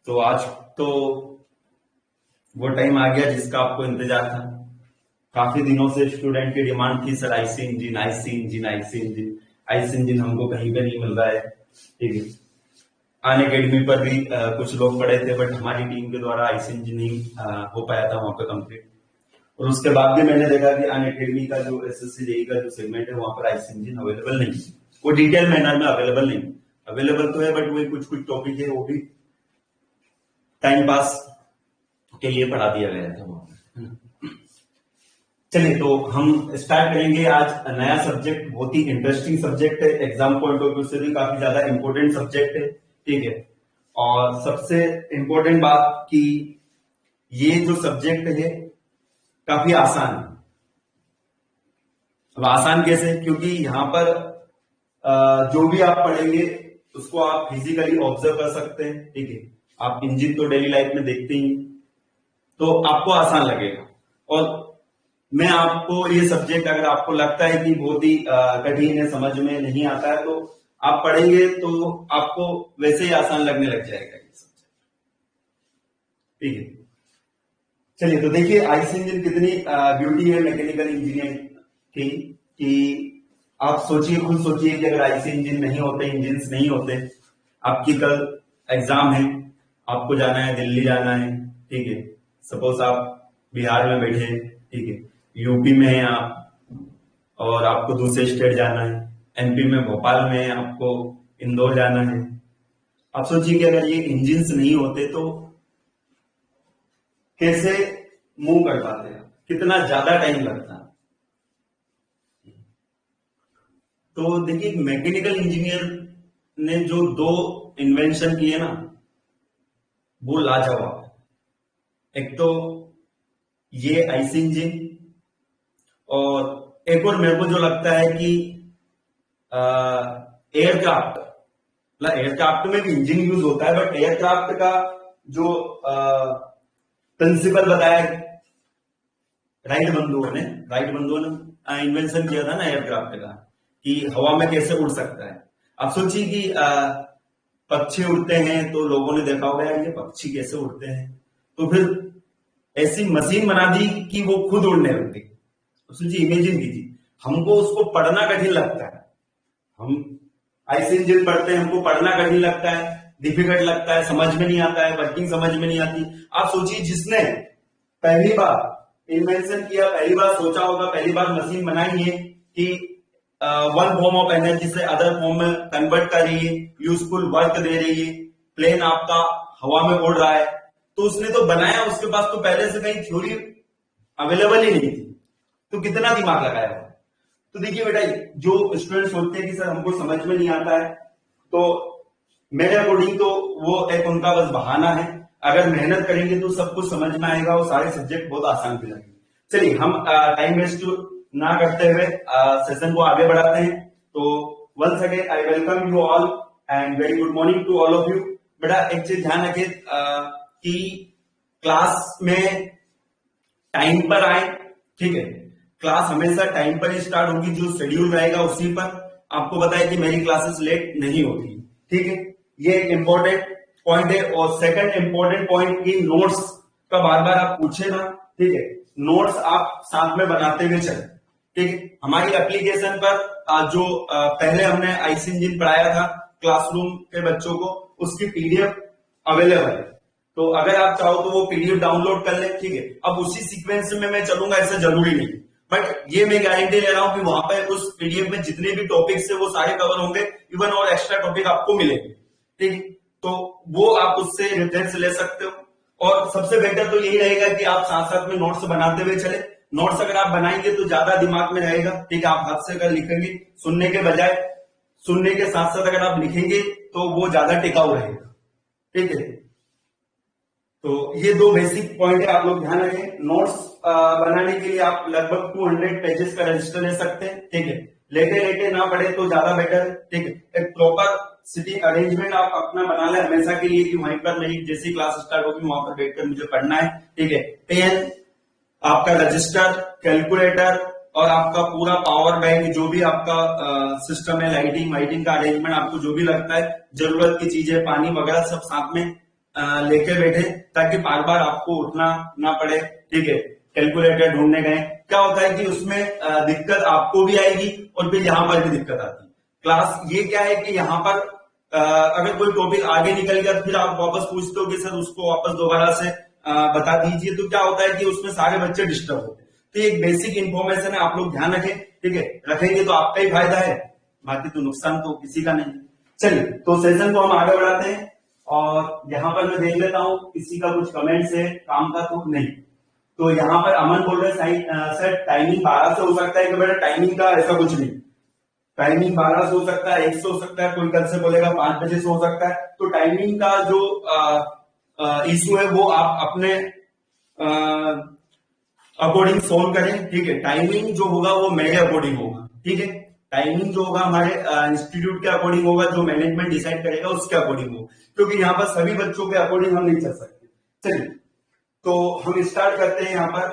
तो आज तो वो टाइम आ गया जिसका आपको इंतजार था। काफी दिनों से स्टूडेंट की डिमांड थी, sir IC engine, IC engine, IC engine, IC engine हमको कहीं पे नहीं मिल रहा है। ठीक है, अन अकेडमी पर भी कुछ लोग पढ़े थे, बट हमारी टीम के द्वारा आईसी इंजन नहीं हो पाया था वहां पे कंप्लीट। और उसके बाद भी मैंने देखा कि अन अकेडमी का जो एसएससी जेई का जो सेगमेंट है वहां पर आईसी इंजन अवेलेबल नहीं है, वो डिटेल मैनर में अवेलेबल नहीं। अवेलेबल तो है बट वही कुछ कुछ टॉपिक है वो भी टाइम पास के लिए पढ़ा दिया गया था वहां पर। चलिए तो हम स्टार्ट करेंगे आज नया सब्जेक्ट, बहुत ही इंटरेस्टिंग सब्जेक्ट है, एग्जाम पॉइंट ऑफ व्यू से भी काफी ज्यादा इंपॉर्टेंट सब्जेक्ट है। ठीक है, और सबसे इंपॉर्टेंट बात कि ये जो सब्जेक्ट है काफी आसान है। अब आसान कैसे? क्योंकि यहाँ पर जो भी आप पढ़ेंगे उसको आप फिजिकली ऑब्जर्व कर सकते हैं। ठीक है, आप इंजन तो डेली लाइफ में देखते ही, तो आपको आसान लगेगा। और मैं आपको ये सब्जेक्ट, अगर आपको लगता है कि बहुत ही कठिन है, समझ में नहीं आता है, तो आप पढ़ेंगे तो आपको वैसे ही आसान लगने लग जाएगा ये सब्जेक्ट। ठीक है, चलिए तो देखिए आईसी इंजन कितनी ब्यूटी है मैकेनिकल इंजीनियरिंग की, कि आप सोचिए, खुद सोचिए कि अगर आईसी इंजन नहीं होते, इंजन नहीं होते, आपकी कल एग्जाम है, आपको जाना है, दिल्ली जाना है। ठीक है, सपोज आप बिहार में बैठे हैं, ठीक है, यूपी में है आप और आपको दूसरे स्टेट जाना है, एमपी में भोपाल में है, आपको इंदौर जाना है। आप सोचिए कि अगर ये इंजन्स नहीं होते तो कैसे मूव कर पाते हैं, कितना ज्यादा टाइम लगता। तो देखिए मैकेनिकल इंजीनियर ने जो दो इन्वेंशन किए ना, वो लाजवाब है। एक तो ये आईसी इंजन, और एक और मेरे को जो लगता है कि एयरक्राफ्ट, मतलब एयरक्राफ्ट में भी इंजन यूज होता है, बट एयरक्राफ्ट का जो प्रिंसिपल बताया राइट बंधुओं ने इन्वेंशन किया था ना एयरक्राफ्ट का, कि हवा में कैसे उड़ सकता है। आप सोचिए कि पक्षी उड़ते हैं तो लोगों ने देखा होगा यार ये पक्षी कैसे उड़ते हैं, तो फिर ऐसी मशीन बना दी कि वो खुद उड़ने लगती। तो सोचिए, इमेजिन कीजिए, हमको उसको पढ़ना कठिन लगता है, हम आईसी इंजन पढ़ते हैं, हमको पढ़ना कठिन लगता है, डिफिकल्ट लगता है, समझ में नहीं आता है, वर्किंग समझ में नहीं आती। आप सोचिए जिसने पहली बार इन्वेंशन किया, पहली बार सोचा होगा, पहली बार मशीन बनाई है कि वन फॉर्म ऑफ एनर्जी से अदर फॉर्म में कन्वर्ट कर रही है, यूजफुल वर्क दे रही है, प्लेन आपका हवा में उड़ रहा है, तो उसने तो बनाया, उसके पास तो पहले से कहीं थ्योरी अवेलेबल ही नहीं थी, तो कितना दिमाग लगाया होगा। तो देखिए बेटा, जो स्टूडेंट सोचते हैं कि सर हमको समझ में नहीं आता है, तो मेरे अकॉर्डिंग तो वो एक उनका बस बहाना है। अगर मेहनत करेंगे तो सब कुछ समझ में आएगा और सारे सब्जेक्ट बहुत आसान भी लगेंगे। चलिए हम टाइम वेस्ट ना करते हुए सेशन को आगे बढ़ाते हैं। तो once again I welcome you all and very good morning to all of you. बेटा एक चीज ध्यान रखें कि क्लास में टाइम पर आए। ठीक है, क्लास हमेशा टाइम पर ही स्टार्ट होगी, जो शेड्यूल रहेगा उसी पर। आपको बताया कि मेरी क्लासेस लेट नहीं होती। ठीक है, ये एक इंपॉर्टेंट पॉइंट है। और सेकंड इंपॉर्टेंट पॉइंट की नोट्स का बार बार आप पूछे ना। ठीक है, नोट्स आप साथ में बनाते हुए चले। ठीक है, हमारी एप्लीकेशन पर जो पहले हमने आईसी इंजन पढ़ाया था क्लासरूम के बच्चों को, उसकी पीडीएफ अवेलेबल है, तो अगर आप चाहो तो वो पीडीएफ डाउनलोड कर ले। ठीक है, अब उसी सीक्वेंस में मैं चलूंगा ऐसा जरूरी नहीं, बट ये मैं गारंटी ले रहा हूं कि वहां पर उस पीडीएफ में जितने भी टॉपिक्स है वो सारे कवर होंगे, इवन और एक्स्ट्रा टॉपिक आपको मिलेंगे। ठीक है, तो वो आप उससे रेफरेंस ले सकते हो। और सबसे बेटर तो यही रहेगा कि आप साथ साथ में नोट्स बनाते हुए चले। नोट्स अगर आप बनाएंगे तो ज्यादा दिमाग में रहेगा। ठीक है, आप हाथ से अगर लिखेंगे सुनने के बजाय, सुनने के साथ साथ अगर आप लिखेंगे तो वो ज्यादा टिकाऊ रहेगा। ठीक है, तो ये दो बेसिक पॉइंट है, आप लोग ध्यान रखें। नोट्स बनाने के लिए आप लगभग 200 पेजेस का रजिस्टर ले सकते हैं। ठीक है, लेटे लेटे ना पढ़े तो ज्यादा बेटर है। ठीक है, एक प्रॉपर सिटिंग अरेंजमेंट आप अपना बना ले हमेशा के लिए, कि वहीं पर मेरी जैसी क्लास स्टार्ट होगी वहां पर बैठकर मुझे पढ़ना है। ठीक है, पेन, आपका रजिस्टर, कैलकुलेटर और आपका पूरा पावर बैंक, जो भी आपका सिस्टम है, लाइटिंग वाइटिंग का अरेंजमेंट, आपको जो भी लगता है जरूरत की चीजें, पानी वगैरह सब साथ में लेके बैठे ताकि बार बार आपको उठना ना पड़े। ठीक है, कैलकुलेटर ढूंढने गए, क्या होता है कि उसमें दिक्कत आपको भी आएगी और फिर यहाँ पर भी दिक्कत आती है। क्लास ये क्या है कि यहाँ पर अगर कोई टॉपिक आगे निकल गया तो फिर आप वापस पूछते हो कि सर उसको वापस दोबारा से बता दीजिए, तो क्या होता है कि उसमें सारे बच्चे डिस्टर्ब होते हैं। तो एक बेसिक इंफॉर्मेशन है, आप लोग ध्यान रखें। ठीक है, रखेंगे तो आपका ही फायदा है, बाकी तो नुकसान तो किसी का नहीं। चलिए, तो सेशन को हम आगे बढ़ाते हैं और यहाँ पर मैं देख लेता हूँ किसी का कुछ कमेंट्स है, काम का तो नहीं। तो यहाँ पर अमन बोल रहे हैं सर टाइमिंग 12 से हो सकता है कि बेटा टाइमिंग का ऐसा कुछ नहीं, टाइमिंग 12 से हो सकता है, 1 से हो सकता है, कोई कल से बोलेगा 5 बजे से हो सकता है। तो टाइमिंग का जो इशू है वो आप अपने अकॉर्डिंग सोल्व करें। ठीक है, टाइमिंग जो होगा वो मेरे अकॉर्डिंग होगा। ठीक है, टाइमिंग जो होगा हमारे इंस्टीट्यूट के अकॉर्डिंग होगा, जो मैनेजमेंट डिसाइड करेगा उसके अकॉर्डिंग होगा, क्योंकि यहाँ पर सभी बच्चों के अकॉर्डिंग हम नहीं चल सकते। चलिए, तो हम स्टार्ट करते हैं। यहाँ पर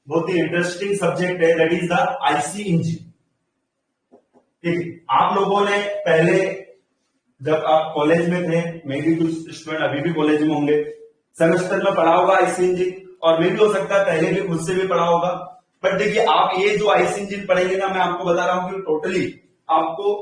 बहुत ही इंटरेस्टिंग सब्जेक्ट है, that is the IC engine. ठीक है, आप लोगों ने पहले जब आप कॉलेज में थे, मे भी कुछ स्टूडेंट अभी भी कॉलेज में होंगे, सेमेस्टर में पढ़ा होगा आईसी इंजन, और मे भी हो सकता है पहले भी खुद से भी पढ़ा होगा। बट देखिए, आप ये जो आईसी इंजन पढ़ेंगे ना, मैं आपको बता रहा हूं कि टोटली आपको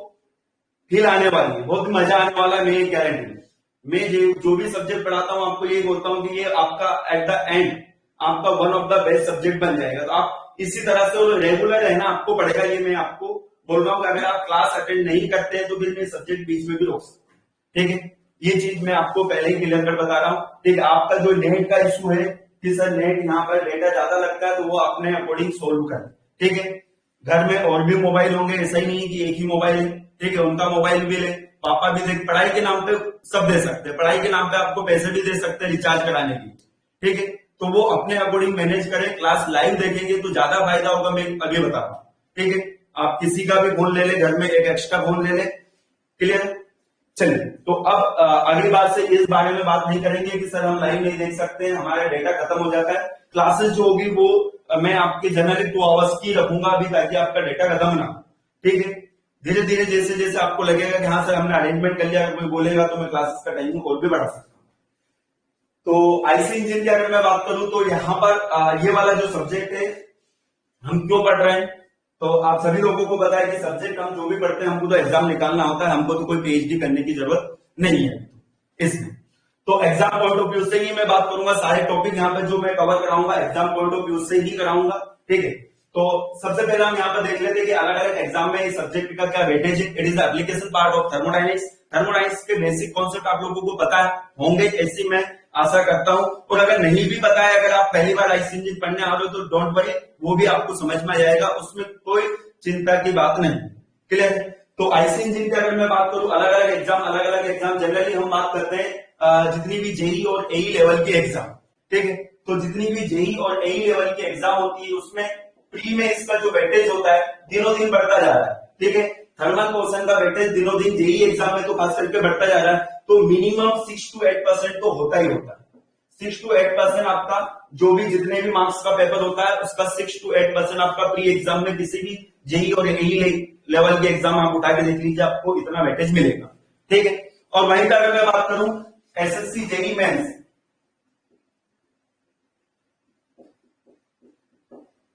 फील आने वाली है, बहुत मजा आने वाला है, मेरी गारंटी। मैं जो भी सब्जेक्ट पढ़ाता हूं आपको ये बोलता हूं कि ये आपका एट द एंड आपका one of the best subject बन जाएगा। तो आप इसी तरह से रेगुलर रहना आपको पड़ेगा, ये मैं आपको बोल रहा हूं। अगर आप क्लास अटेंड नहीं करते हैं तो फिर मैं सब्जेक्ट बीच में भी रोक सकता हूं। ठीक है, ये चीज मैं आपको पहले ही क्लियर कर बता रहा हूं। ठीक है, आपका जो नेट का इशू है कि सर नेट यहाँ पर डेटा ज्यादा लगता है, तो वो अपने अकॉर्डिंग सोल्व करें। ठीक है, घर में और भी मोबाइल होंगे, ऐसा ही नहीं कि एक ही मोबाइल है। ठीक है, उनका मोबाइल भी ले, पापा भी देख, पढ़ाई के नाम पे सब दे सकते हैं, पढ़ाई के नाम पे आपको पैसे भी दे सकते हैं रिचार्ज कराने की। ठीक है, तो वो अपने अकॉर्डिंग मैनेज करें। क्लास लाइव देखेंगे तो ज्यादा फायदा होगा, मैं आगे बता रहा हूं। ठीक है, आप किसी का भी फोन ले ले, घर में एक एक्स्ट्रा फोन ले ले। क्लियर? चलिए, तो अब अगली बात से इस बारे में बात नहीं करेंगे कि सर हम लाइव नहीं देख सकते हैं, हमारा डेटा खत्म हो जाता है। क्लासेस जो होगी वो मैं आपके जनरली 2 आवर्स की रखूंगा अभी, ताकि आपका डेटा खत्म ना। ठीक है, धीरे धीरे जैसे जैसे आपको लगेगा कि हाँ सर हमने अरेंजमेंट कर लिया, कोई बोलेगा तो मैं क्लासेस का टाइमिंग और भी बढ़ा सकता हूँ। तो आईसी इंजन की अगर मैं बात करूं तो यहाँ पर ये वाला जो सब्जेक्ट है हम क्यों पढ़ रहे हैं, तो आप सभी लोगों को पता है कि सब्जेक्ट हम जो भी पढ़ते हैं हमको तो एग्जाम निकालना होता है, हमको तो कोई पीएचडी करने की जरूरत नहीं है इसमें। तो एग्जाम पॉइंट ऑफ व्यू से ही मैं बात करूंगा, सारे टॉपिक यहाँ पे जो मैं कवर कराऊंगा एग्जाम पॉइंट ऑफ व्यू से ही कराऊंगा। ठीक है, तो सबसे पहले हम यहाँ पर देख लेते हैं कि अलग अलग एग्जाम में इस सब्जेक्ट का क्या वेटेज है। It is the application part of thermodynamics. Thermodynamics के बेसिक कॉन्सेप्ट आप लोगों को पता होंगे, ऐसी मैं आशा करता हूं। और अगर नहीं भी पता है, अगर आप पहली बार आईसी इंजन पढ़ने आ रहे हो तो डोंट वरी, वो भी आपको समझ में आ जाएगा, उसमें कोई चिंता की बात नहीं। क्लियर? तो आईसी इंजन की अगर मैं बात करूं, अलग अलग एग्जाम जनरली हम बात करते हैं जितनी भी जेई और एई लेवल की एग्जाम। ठीक है, तो जितनी भी जेई और एई लेवल की एग्जाम होती है उसमें प्री में इसका जो वेटेज होता है दिनों दिन बढ़ता जा रहा है। ठीक है, थर्मल पोर्शन का वेटेज दिनों दिन जेई एग्जाम में तो खास करके बढ़ता जा रहा है, तो मिनिमम 6 to 8% तो होता ही होता है। 6 to 8% आपका जो भी जितने भी मार्क्स का पेपर होता है उसका 6 to 8% आपका प्री एग्जाम में किसी भी जेई और एई लेवल के एग्जाम आप उठा के देख लीजिए, आपको इतना वेटेज मिलेगा। ठीक है, और वहीं पर अगर मैं बात करूं SSC JE mains,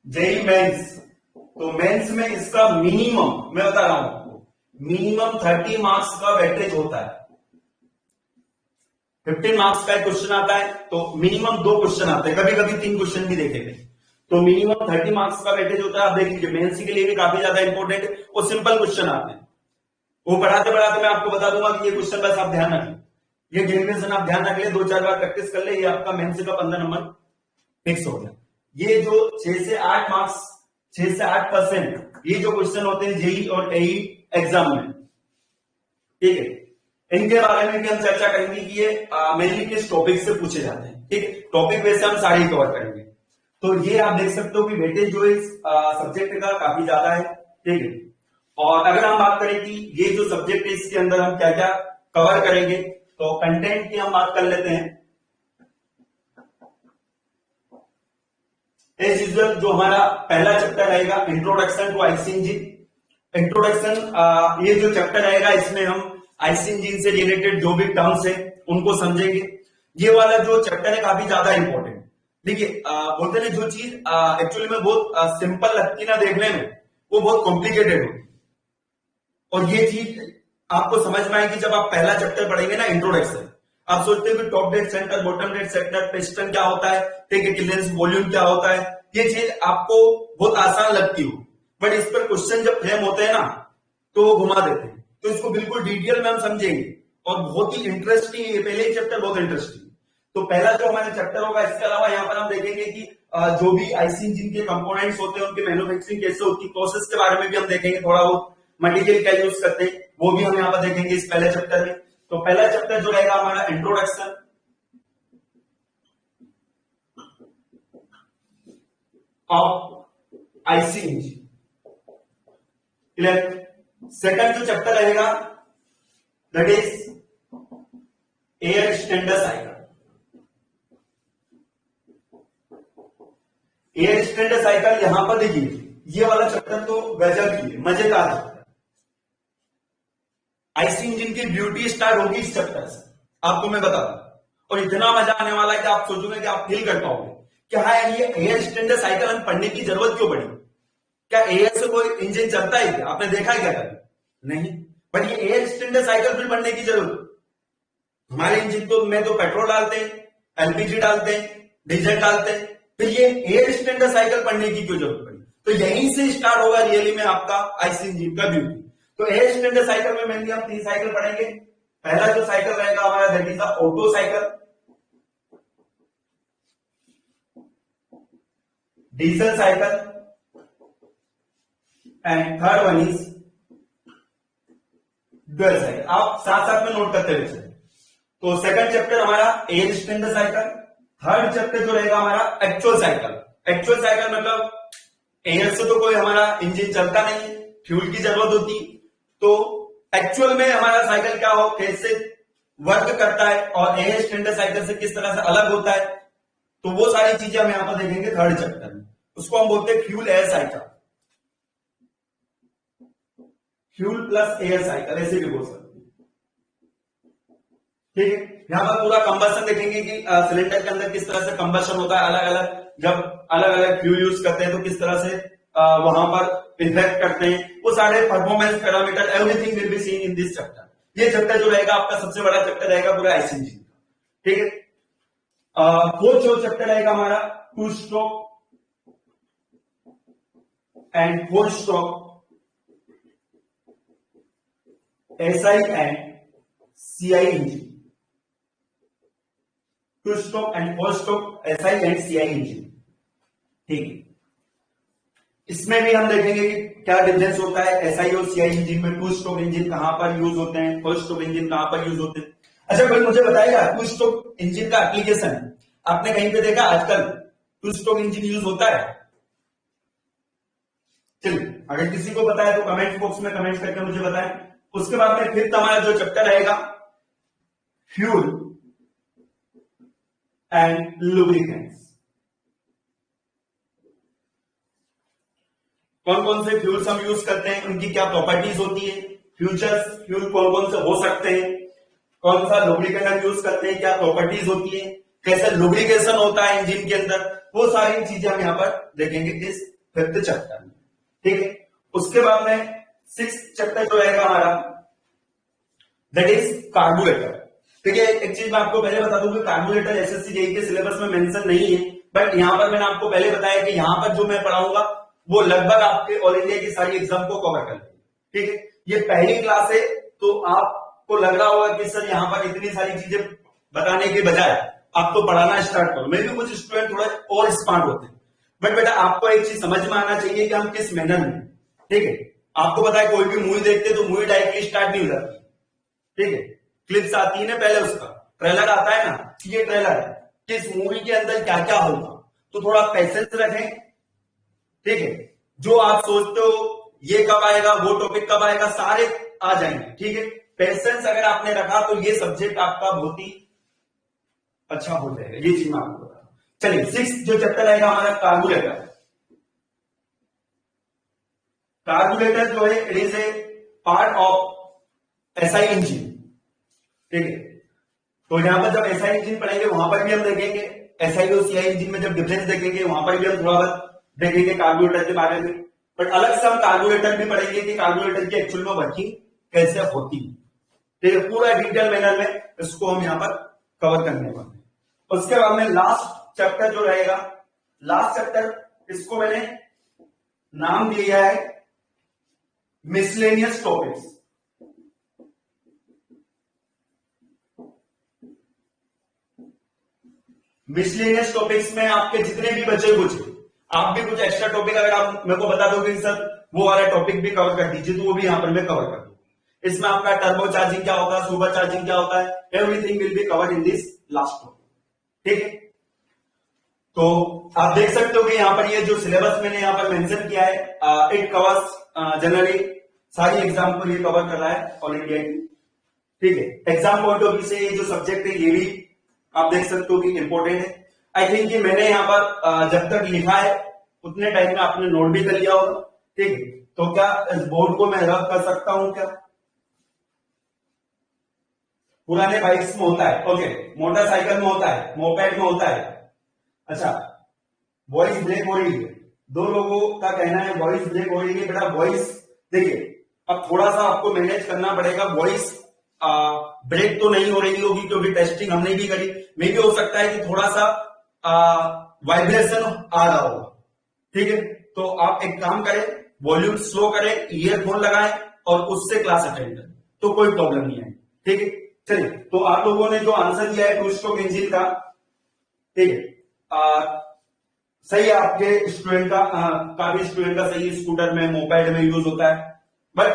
JE mains, तो मेंस में इसका मिनिमम मैं बता रहा हूं आपको, मिनिमम 30 मार्क्स का वेटेज होता है। 15 मार्क्स का एक क्वेश्चन आता है तो मिनिमम 2 क्वेश्चन आते हैं, कभी कभी 3 क्वेश्चन भी देखे गए, तो मिनिमम 30 मार्क्स का वेटेज होता है। आप देख लीजिए मेंस के लिए भी काफी ज्यादा इंपॉर्टेंट है, और सिंपल क्वेश्चन आते हैं, वो पढ़ाते पढ़ाते मैं आपको बता दूंगा कि ये क्वेश्चन बस आप ध्यान रखें, ये डेरिवेशन आप ध्यान रख ले, 2-4 बार प्रैक्टिस कर ले, ये आपका मेंस का 15 नंबर फिक्स हो गया। ये जो 6 से 8 मार्क्स, 6 से 8% ये जो क्वेश्चन होते हैं जेई और एई एग्जाम में, ठीक है, इनके बारे में भी हम चर्चा करेंगे कि ये मेनली किस टॉपिक से पूछे जाते हैं। ठीक है, टॉपिक वैसे हम सारे ही कवर करेंगे। तो ये आप देख सकते हो कि वेटेज जो इस सब्जेक्ट का काफी ज्यादा है। ठीक है, और अगर हम बात करें कि ये जो सब्जेक्ट है इसके अंदर हम क्या क्या कवर करेंगे, तो कंटेंट की हम बात कर लेते हैं। एज यूजुअल जो हमारा पहला चैप्टर रहेगा introduction to IC engine. Introduction ये जो चैप्टर रहेगा इसमें हम आईसी इंजन से रिलेटेड जो भी टर्म्स है उनको समझेंगे। ये वाला जो चैप्टर है काफी ज्यादा इंपॉर्टेंट। देखिए बोलते हैं जो चीज एक्चुअली में बहुत सिंपल लगती ना देखने में, वो बहुत कॉम्प्लिकेटेड होती है। और ये चीज आपको समझ में आएगी जब आप पहला चैप्टर पढ़ेंगे ना, इंट्रोडक्शन। आप सोचते हो कि top dead centre, bottom dead centre, piston क्या होता है, ठीक है, क्लियरेंस वॉल्यूम क्या होता है, ये चीज आपको बहुत आसान लगती हो, बट इस पर क्वेश्चन जब फ्रेम होते हैं ना तो वो घुमा देते हैं। तो इसको बिल्कुल डिटेल में हम समझेंगे और बहुत ही इंटरेस्टिंग है। पहले ही चैप्टर बहुत इंटरेस्टिंग। तो पहला जो हमारा चैप्टर होगा, इसके अलावा यहाँ पर हम देखेंगे कि जो भी आईसी इंजन के कंपोनेंट्स होते हैं उनकी मैन्युफैक्चरिंग कैसे होती है, प्रोसेस के बारे में भी हम देखेंगे थोड़ा बहुत, मटेरियल क्या यूज करते हैं वो भी हम यहाँ पर देखेंगे इस पहले चैप्टर में। तो पहला चैप्टर जो रहेगा हमारा introduction of IC engine, clear. Second जो चैप्टर रहेगा that is air standard cycle. Air standard cycle यहां पर देखिए, ये वाला चैप्टर तो गजब की है, मजेदार चैप्टर। आईसी इंजन की ब्यूटी स्टार्ट होगी इस चैप्टर से, आपको मैं बता दूं। और इतना मजा आने वाला है कि आप सोचोगे कि आप फील कर पाओगे कि हाँ यार ये एयर स्टैंडर्ड साइकिल हम पढ़ने की जरूरत क्यों पड़ी। क्या एयर से कोई इंजन चलता है क्या? आपने देखा है क्या कभी? नहीं। पर ये एयर स्टैंडर्ड साइकिल फिर पढ़ने की जरूरत। हमारे इंजन तो में तो पेट्रोल डालते हैं, एलपीजी डालते हैं, डीजल डालते हैं, तो ये एयर स्टैंडर्ड साइकिल पढ़ने की क्यों जरूरत पड़ी? तो यहीं से स्टार्ट होगा रियली में आपका आईसी इंजन का ब्यूटी। तो एयर स्टैंडर्ड साइकिल में मेनली हम 3 साइकिल पढ़ेंगे। पहला जो साइकिल रहेगा हमारा that is the auto cycle, diesel cycle, and third one is dual cycle. आप साथ साथ में नोट करते हुए चलें। तो सेकंड चैप्टर हमारा air standard cycle, third chapter जो रहेगा हमारा एक्चुअल साइकिल। एक्चुअल साइकिल मतलब एयर से तो कोई हमारा इंजन चलता नहीं, फ्यूल की जरूरत होती, तो एक्चुअल में हमारा साइकिल क्या हो, कैसे वर्क करता है और एयर स्टैंडर्ड साइकिल से किस तरह से अलग होता है, तो वो सारी चीजें हम यहां पर देखेंगे थर्ड चैप्टर में। उसको हम बोलते हैं fuel air cycle, fuel plus air cycle ऐसे भी बोल सकते हैं, ठीक है। यहां पर पूरा कंबशन देखेंगे कि सिलेंडर के अंदर किस तरह से कंबशन होता है, अलग अलग जब अलग अलग फ्यूल यूज करते हैं तो किस तरह से वहां पर इफेक्ट करते हैं, वो सारे performance parameter everything will be seen in this chapter. ये चैप्टर जो रहेगा आपका सबसे बड़ा चैप्टर रहेगा पूरा आईसी इंजन का, ठीक है। फोर्थ जो चैप्टर रहेगा हमारा two stroke and four stroke, SI and CI engine, two stroke and four stroke, SI and CI engine, ठीक है। इसमें भी हम देखेंगे कि क्या डिफरेंस होता है एसआई और सीआई इंजन में, टू स्ट्रोक इंजन कहां पर यूज होते हैं, फोर स्ट्रोक इंजन कहां पर यूज होते हैं। अच्छा कोई मुझे बताएगा टू स्ट्रोक इंजन का एप्लीकेशन आपने कहीं पे देखा आजकल टू स्ट्रोक इंजन यूज होता है? चलिए अगर किसी को पता है तो कमेंट बॉक्स में कमेंट करके मुझे बताएं। उसके बाद में फिर हमारा जो चैप्टर रहेगा फ्यूल एंड लुब्रिकेंट्स। कौन कौन से फ्यूल्स हम यूज करते हैं, उनकी क्या प्रॉपर्टीज होती है, फ्यूचर्स फ्यूल कौन कौन से हो सकते हैं, कौन सा लुब्रिकेंट हम यूज करते हैं, क्या प्रॉपर्टीज होती है, कैसे लुब्रिकेशन होता है इंजन के अंदर, वो सारी चीजें हम यहां पर देखेंगे इस फिफ्थ चैप्टर में, ठीक है। उसके बाद में सिक्स चैप्टर जो रहेगा हमारा दैट इज कार्बोरेटर, ठीक है। एक चीज मैं आपको पहले बता दूं कि कार्बोरेटर एसएससी जेईई के सिलेबस में मेंशन नहीं है, बट यहां पर मैंने आपको पहले बताया कि यहां पर जो मैं पढ़ाऊंगा वो लगभग आपके ऑल इंडिया की सारी एग्जाम को कवर कर लेंगे, ठीक है। ये पहली क्लास है तो आपको लग रहा होगा कि सर यहां पर इतनी सारी चीजें बताने के बजाय आप तो पढ़ाना स्टार्ट करो। मे भी कुछ स्टूडेंट थोड़ा और स्मार्ट होते हैं, बट बेटा आपको एक चीज समझ में आना चाहिए कि हम किस मैनर में, ठीक है। आपको पता है कोई भी मूवी देखते तो मूवी डायरेक्टली स्टार्ट नहीं हो जाती, ठीक है। क्लिप्स आती है ना, पहले उसका ट्रेलर आता है ना, ये ट्रेलर है कि इस मूवी के अंदर क्या क्या होगा, तो थोड़ा पेशेंस रखें, ठीक है। जो आप सोचते हो ये कब आएगा, वो टॉपिक कब आएगा, सारे आ जाएंगे, ठीक है। पेशेंस अगर आपने रखा तो ये सब्जेक्ट आपका बहुत ही अच्छा हो जाएगा, ये चीज मैं आपको बता। चलिए सिक्स जो चैप्टर रहेगा हमारा कार्बोरेटर। कार्बोरेटर जो है it is a part of SI engine, ठीक है। तो यहां पर जब एसआई इंजन पढ़ेंगे वहां पर भी हम देखेंगे, एसआई और सीआई इंजन में जब डिफरेंस देखेंगे वहां पर भी हम थोड़ा बहुत देखेंगे कार्बोरेटर के बारे में। बट अलग से हम कार्बोरेटर भी पढ़ेंगे कि कार्बोरेटर की एक्चुअल में वर्किंग कैसे होती है। ठीक है, पूरा डिटेल मैनर में इसको हम यहाँ पर कवर करने वाले हैं। उसके बाद में लास्ट चैप्टर जो रहेगा, लास्ट चैप्टर इसको मैंने नाम दिया है मिसलेनियस टॉपिक्स। मिसलेनियस टॉपिक्स में आपके जितने भी बचे कुछ, आप भी कुछ एक्स्ट्रा टॉपिक अगर आप मेरे को बता दोगे सर वो वाला टॉपिक भी कवर कर दीजिए, तो वो भी यहां पर मैं कवर कर दूंगा। इसमें आपका टर्बो चार्जिंग क्या होता है, सुपर चार्जिंग क्या होता है, everything will be covered in this last topic. ठीक है, तो आप देख सकते हो कि यहाँ पर ये जो सिलेबस मैंने यहाँ पर मेंशन किया है, इट कवर्स जनरली सारी एग्जाम को ये कवर कर रहा है ऑल इंडिया की। ठीक है, एग्जाम पॉइंट ऑफ व्यू से ये जो सब्जेक्ट है ये भी आप देख सकते हो कि इंपॉर्टेंट है। आई थिंक कि मैंने यहाँ पर जब तक लिखा है उतने टाइम में आपने नोट भी कर लिया होगा। ठीक है, तो क्या इस बोर्ड को मैं रब कर सकता हूं क्या? पुराने बाइक्स में होता है, ओके, मोटरसाइकिल में होता है, मोपेड में होता है। अच्छा, वॉइस ब्रेक हो रही है, दो लोगों का कहना है वॉइस ब्रेक हो रही है। बेटा वॉइस देखिए, अब थोड़ा सा आपको मैनेज करना पड़ेगा। वॉइस ब्रेक तो नहीं हो रही होगी क्योंकि टेस्टिंग हमने भी करी। मे भी हो सकता है कि थोड़ा सा वाइब्रेशन आ रहा हो। ठीक है, तो आप एक काम करें, वॉल्यूम स्लो करें, ईयरफोन लगाएं और उससे क्लास अटेंड करें, तो कोई प्रॉब्लम नहीं है। ठीक है, चलिए, तो आप लोगों ने जो आंसर दिया है टू स्ट्रोक इंजन का, ठीक है, सही है, आपके स्टूडेंट का काफी स्टूडेंट का सही, स्कूटर में मोबाइल में यूज होता है। बट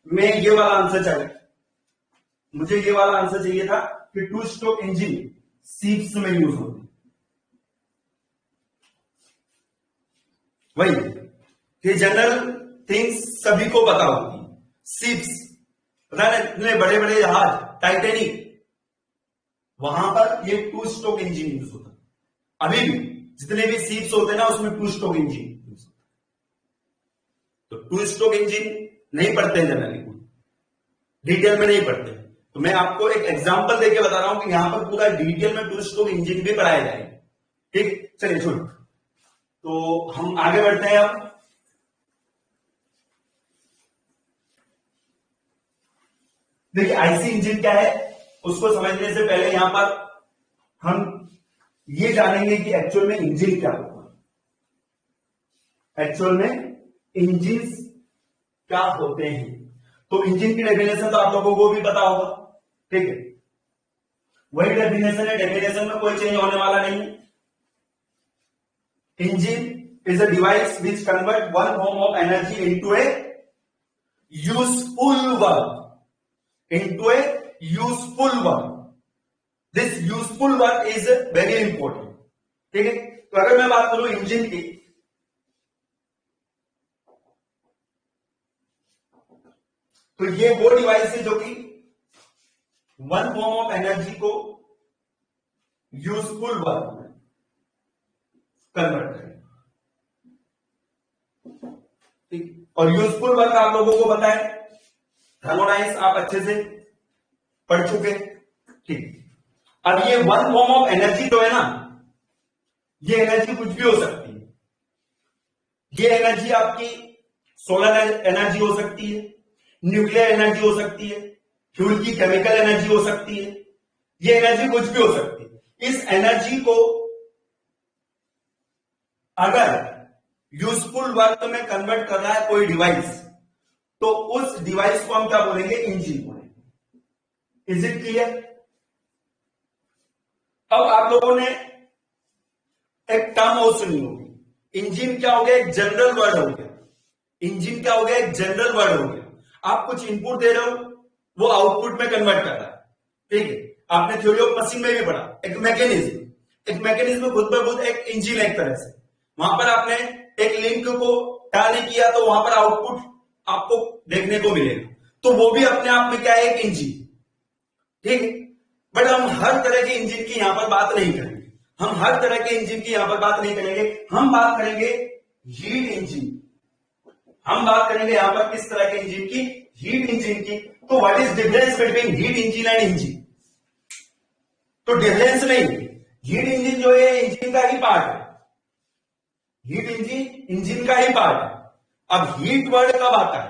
मैं ये वाला आंसर चाहिए, मुझे ये वाला आंसर चाहिए था कि टू स्ट्रोक इंजन सीप्स में यूज होती है। वही कि जनरल थिंग्स सभी को पता होती है। सीप्स पता है, इतने बड़े बड़े जहाज टाइटेनिक, वहां पर ये टू स्ट्रोक इंजन यूज होता है। अभी भी जितने भी सीप्स होते हैं ना उसमें टू स्ट्रोक इंजन यूज होता है। तो टू स्ट्रोक इंजन नहीं पढ़ते जनरली, डिटेल में नहीं पढ़ते। तो मैं आपको एक एग्जांपल देके बता रहा हूं कि यहां पर पूरा डिटेल में टू स्ट्रोक इंजन भी पढ़ाया जाएगा। ठीक, चलिए छोड़, तो हम आगे बढ़ते हैं। अब देखिए आईसी इंजन क्या है, उसको समझने से पहले यहां पर हम ये जानेंगे कि एक्चुअल में इंजन क्या होता है। एक्चुअल में इंजन क्या होते हैं, तो इंजन की डेफिनेशन तो आप लोगों को भी पता होगा। ठीक है, वही डेफिनेशन है, डेफिनेशन में कोई चेंज होने वाला नहीं है। Engine is a device which convert one form of energy into a useful one. Into a useful one. This useful one is very important. ठीक है, तो अगर मैं बात करूं इंजन की, तो ये वो डिवाइस है जो कि वन फॉर्म ऑफ एनर्जी को यूजफुल वर्क में कन्वर्ट करें। ठीक, और यूजफुल वर्क आप लोगों को पता है, थर्मोडाइंस आप अच्छे से पढ़ चुके। ठीक, अब ये वन फॉर्म ऑफ एनर्जी जो है ना, ये एनर्जी कुछ भी हो सकती है। ये एनर्जी आपकी सोलर एनर्जी हो सकती है, न्यूक्लियर एनर्जी हो सकती है, फ्यूल की केमिकल एनर्जी हो सकती है। ये एनर्जी कुछ भी हो सकती है। इस एनर्जी को अगर यूजफुल वर्क में कन्वर्ट कर रहा है कोई डिवाइस, तो उस डिवाइस को हम क्या बोलेंगे, इंजन बोलेंगे। Is it clear? अब आप लोगों ने एक टर्म और सुनी होगी, इंजन क्या हो गया, एक जनरल वर्ड हो गया। इंजन क्या हो गया, एक जनरल वर्ड हो गया। आप कुछ इनपुट दे रहे हो, वो आउटपुट में कन्वर्ट कर रहा है। ठीक है, आपने थ्योरी ऑफ मशीन में भी पढ़ा, एक मैकेनिज्म खुद ब खुद एक इंजन, एक तरह से वहां पर आपने एक लिंक को टाली किया तो वहां पर आउटपुट आपको देखने को मिलेगा, तो वो भी अपने आप में क्या है, एक इंजन। ठीक है, बट हम हर तरह के इंजन की यहां पर बात नहीं करेंगे। हम हर तरह के इंजन की यहां पर बात नहीं करेंगे। हम बात करेंगे हीट इंजन। हम बात करेंगे यहां पर किस तरह के इंजन की, हीट इंजन की। तो what is difference between heat engine and engine, तो डिफरेंस नहीं, हीट इंजन जो है इंजन का ही पार्ट है, हीट इंजन इंजन का ही पार्ट है। अब हीट वर्ड कब आता है?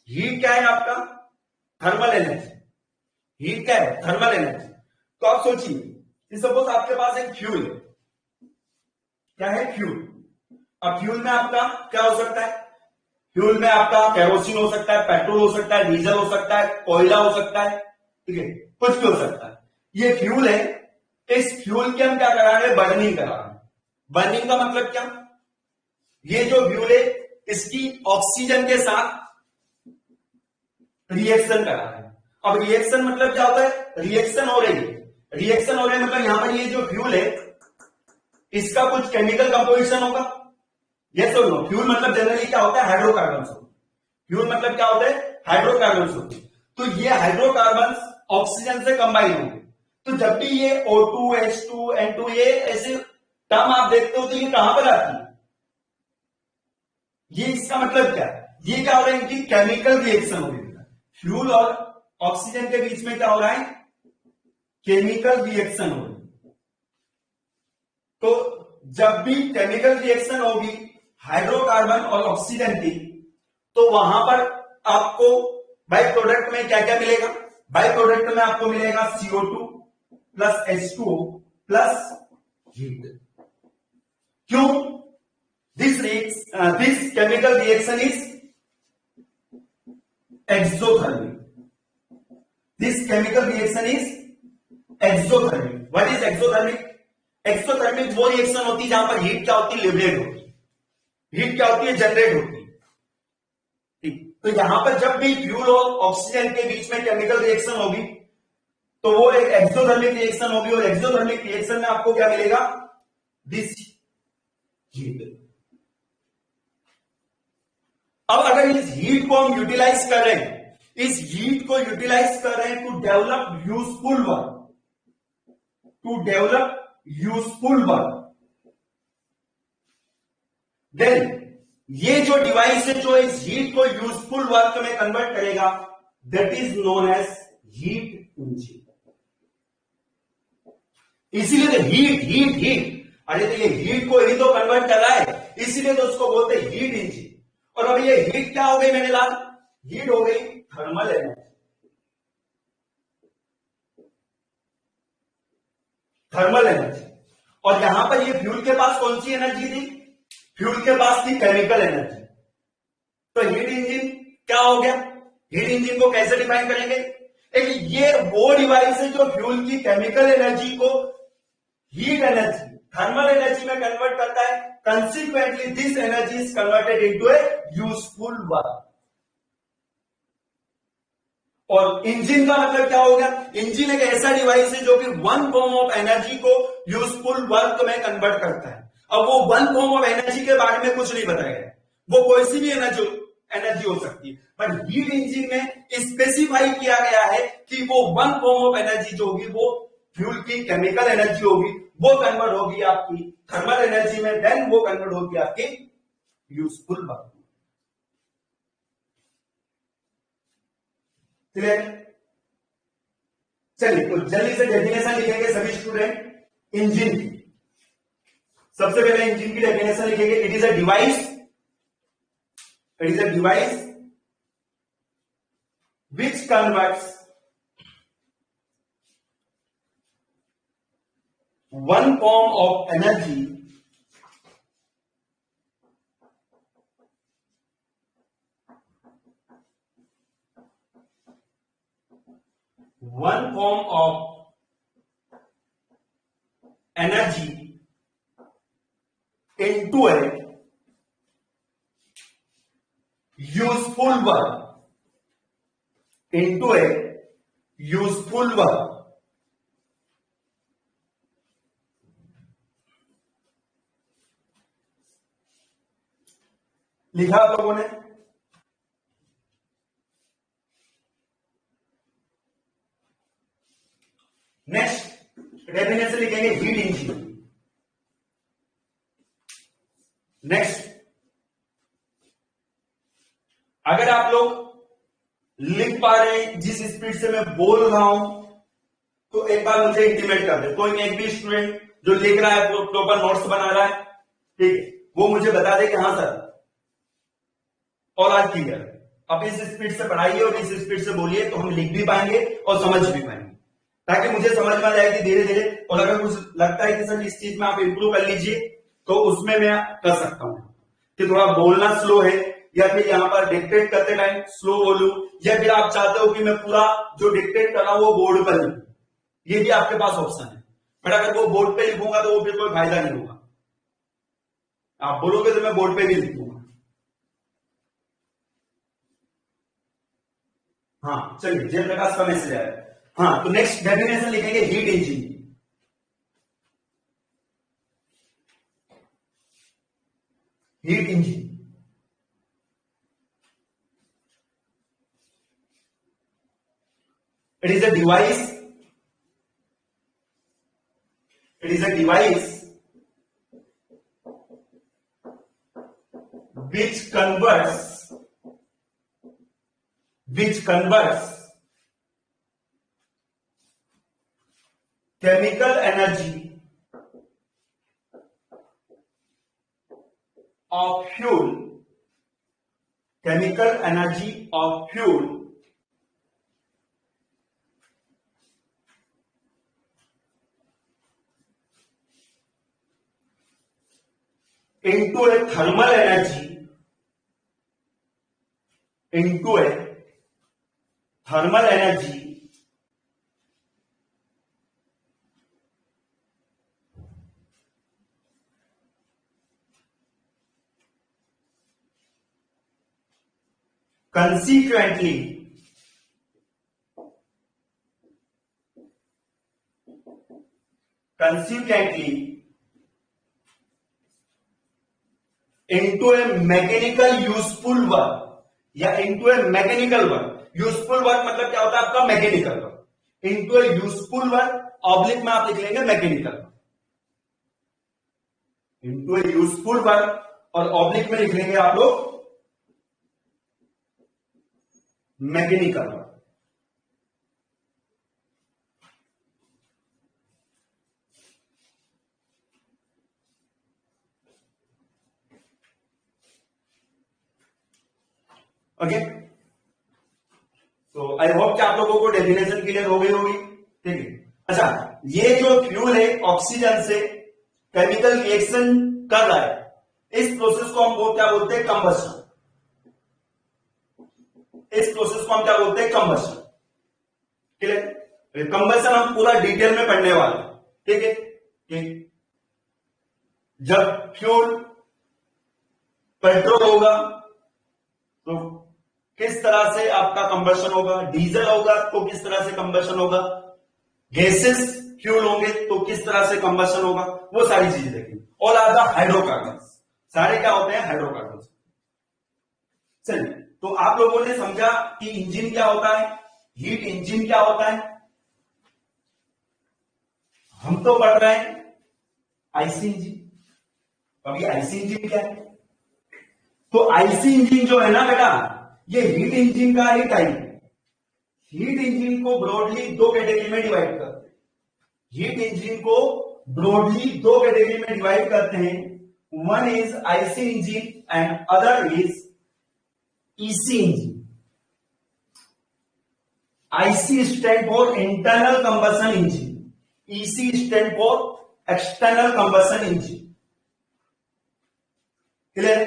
हीट क्या है आपका? Thermal energy. हीट क्या है? Thermal energy. तो आप सोचिए कि सपोज आपके पास एक फ्यूल है, क्या है? फ्यूल। अब फ्यूल में आपका क्या हो सकता है? फ्यूल में आपका केरोसिन हो सकता है, पेट्रोल हो सकता है, डीजल हो सकता है, कोयला हो सकता है, ठीक है, कुछ भी हो सकता है। ये फ्यूल है, इस फ्यूल की हम क्या करा रहे हैं? बर्निंग करा रहे हैं। बर्निंग का मतलब क्या? ये जो फ्यूल है इसकी ऑक्सीजन के साथ रिएक्शन करा रहे हैं। अब रिएक्शन मतलब क्या होता है? रिएक्शन हो रही है, रिएक्शन हो रही है मतलब यहां पर ये जो फ्यूल है इसका कुछ केमिकल कंपोजिशन होगा। ये तो नो, फ्यूल मतलब जनरली क्या होता है? हाइड्रोकार्बन्स। फ्यूल मतलब क्या होता है? हाइड्रोकार्बन्स होते हैं। तो ये हाइड्रोकार्बन्स ऑक्सीजन से कंबाइन होंगे। तो जब भी ये O2, H2, N2 ये ऐसे टर्म आप देखते हो तो ये कहां पर आती है? ये इसका मतलब क्या है? ये क्या हो रहा है? इनकी केमिकल रिएक्शन हो रही है। फ्यूल और ऑक्सीजन के बीच में क्या हो रहा है? केमिकल रिएक्शन हो रही है। तो जब भी केमिकल रिएक्शन होगी हाइड्रोकार्बन और ऑक्सीजन की, तो वहां पर आपको बाई प्रोडक्ट में क्या क्या मिलेगा? बाई प्रोडक्ट में आपको मिलेगा CO2 plus H2O plus heat. क्यों? This chemical reaction is exothermic. This chemical reaction is exothermic. What is exothermic? Exothermic वो रिएक्शन होती है जहां पर हीट क्या होती है? लिबरेट होती है। हीट क्या होती है? जनरेट होती है। ठीक, तो यहां पर जब भी फ्यूल और ऑक्सीजन के बीच में केमिकल रिएक्शन होगी तो वो एक एक्सोथर्मिक रिएक्शन होगी, और एक्सोथर्मिक रिएक्शन में आपको क्या मिलेगा? This heat. अब अगर इस हीट को हम यूटिलाइज कर रहे हैं, इस हीट को यूटिलाइज कर रहे हैं to develop useful work, to develop useful work, then ये जो डिवाइस है जो इस हीट को यूजफुल वर्क में कन्वर्ट करेगा, that is known as heat engine. इसीलिए तो हीट हीट हीट, अरे तो ये हीट को ही तो कन्वर्ट कर रहा है, इसीलिए तो उसको बोलते हैं हीट इंजन। और अब ये हीट क्या हो गई मेरे लाल? हीट हो गई थर्मल एनर्जी। Thermal energy. और यहां पर ये फ्यूल के पास कौन सी एनर्जी थी? फ्यूल के पास थी केमिकल एनर्जी। तो हीट इंजन क्या हो गया? हीट इंजन को कैसे डिफाइन करेंगे? ये वो डिवाइस है जो फ्यूल की केमिकल एनर्जी को हीट एनर्जी, थर्मल एनर्जी में कन्वर्ट करता है। Consequently this energy is converted into A useful work. और इंजन का मतलब क्या हो गया? इंजन एक ऐसा डिवाइस है जो कि वन फॉर्म ऑफ एनर्जी को यूजफुल वर्क में कन्वर्ट करता है। अब वो वन फॉर्म ऑफ एनर्जी के बारे में कुछ नहीं बताया गया, वो कोई सी भी एनर्जी हो सकती है, पर हीट इंजन में स्पेसिफाई किया गया है कि वो वन फॉर्म ऑफ एनर्जी जो होगी वो फ्यूल की केमिकल एनर्जी होगी, वो कन्वर्ट होगी आपकी थर्मल एनर्जी में, देन वो कन्वर्ट होगी आपकी यूजफुल वर्क। क्लियर? चलिए तो जल्दी से डेफिनेशन लिखेंगे सभी स्टूडेंट इंजन की। सबसे पहले इंजन की डेफिनेशन लिखेंगे। It is a device, it is a device which converts one form of energy into a useful work, into a useful work। लिखा आप लोगों ने? नेक्स्ट डेफिनेशन लिखेंगे हीट इंजन। नेक्स्ट, अगर आप लोग लिख पा रहे हैं जिस स्पीड से मैं बोल रहा हूं तो एक बार मुझे इंटीमेट कर दे, कोई एक भी स्टूडेंट जो लिख रहा है, प्रॉपर नोट्स बना रहा है, ठीक है, वो मुझे बता दे कि हाँ सर और आज क्लियर। अब इस स्पीड से पढ़ाइए और इस स्पीड से बोलिए तो हम लिख भी पाएंगे और समझ भी पाएंगे, ताकि मुझे समझ में आ जाए कि धीरे धीरे। और अगर कुछ लगता है कि सर इस चीज में आप इंप्रूव कर लीजिए, तो उसमें मैं कर सकता हूं कि थोड़ा बोलना स्लो है, या फिर यहाँ पर डिक्टेट करते टाइम स्लो बोलूं, या फिर आप चाहते हो कि मैं पूरा जो डिक्टेट कर रहा हूं वो बोर्ड पर लिखूं, ये भी आपके पास ऑप्शन है। बट अगर वो बोर्ड पे लिखूंगा तो वो फिर कोई फायदा नहीं होगा। आप बोलोगे तो मैं बोर्ड पे भी लिखूंगा। हाँ चलिए, जयप्रकाश का मैसेज आया। हाँ, तो नेक्स्ट डेफिनेशन लिखेंगे heat engine. Heat engine it is a device it is a device which converts chemical energy of fuel into a thermal energy consequently into a mechanical useful work, या into a mechanical work। Useful work मतलब क्या होता है आपका? Mechanical work. into a useful work oblique में आप लिख लेंगे mechanical. into a useful work और ऑब्लिक में लिख लेंगे आप लोग मैकेनिकल वर्क। ओके, तो आई होप कि आप लोगों को डेफिनेशन क्लियर हो गई होगी। ठीक है, अच्छा, ये जो फ्यूल है ऑक्सीजन से केमिकल रिएक्शन कर रहा है, इस प्रोसेस को हम क्या बोलते हैं? कंबशन। इस प्रोसेस को हम क्या बोलते हैं? कंबशन। क्लियर? कंबशन हम पूरा डिटेल में पढ़ने वाले हैं। ठीक है, कि जब फ्यूल पेट्रोल होगा तो किस तरह से आपका कंबशन होगा, डीजल होगा तो किस तरह से कंबशन होगा, गैसेस फ्यूल होंगे तो किस तरह से कंबशन होगा, वो सारी चीजें देखेंगे। ऑल आर द हाइड्रोकार्बन, सारे क्या होते हैं? हाइड्रोकार्बन। चलिए, तो आप लोगों ने समझा कि इंजन क्या होता है, हीट इंजन क्या होता है। हम तो पढ़ रहे हैं आईसी इंजन। अभी आईसी इंजन क्या है? तो आईसी इंजन जो है ना बेटा, ये हीट इंजन का ही टाइप है। हीट इंजन को ब्रॉडली दो कैटेगरी में डिवाइड करते हैं। हीट इंजन को ब्रॉडली दो कैटेगरी में डिवाइड करते हैं। One is IC engine and other is EC engine. IC stand for internal combustion engine, EC stand for external combustion engine. Clear?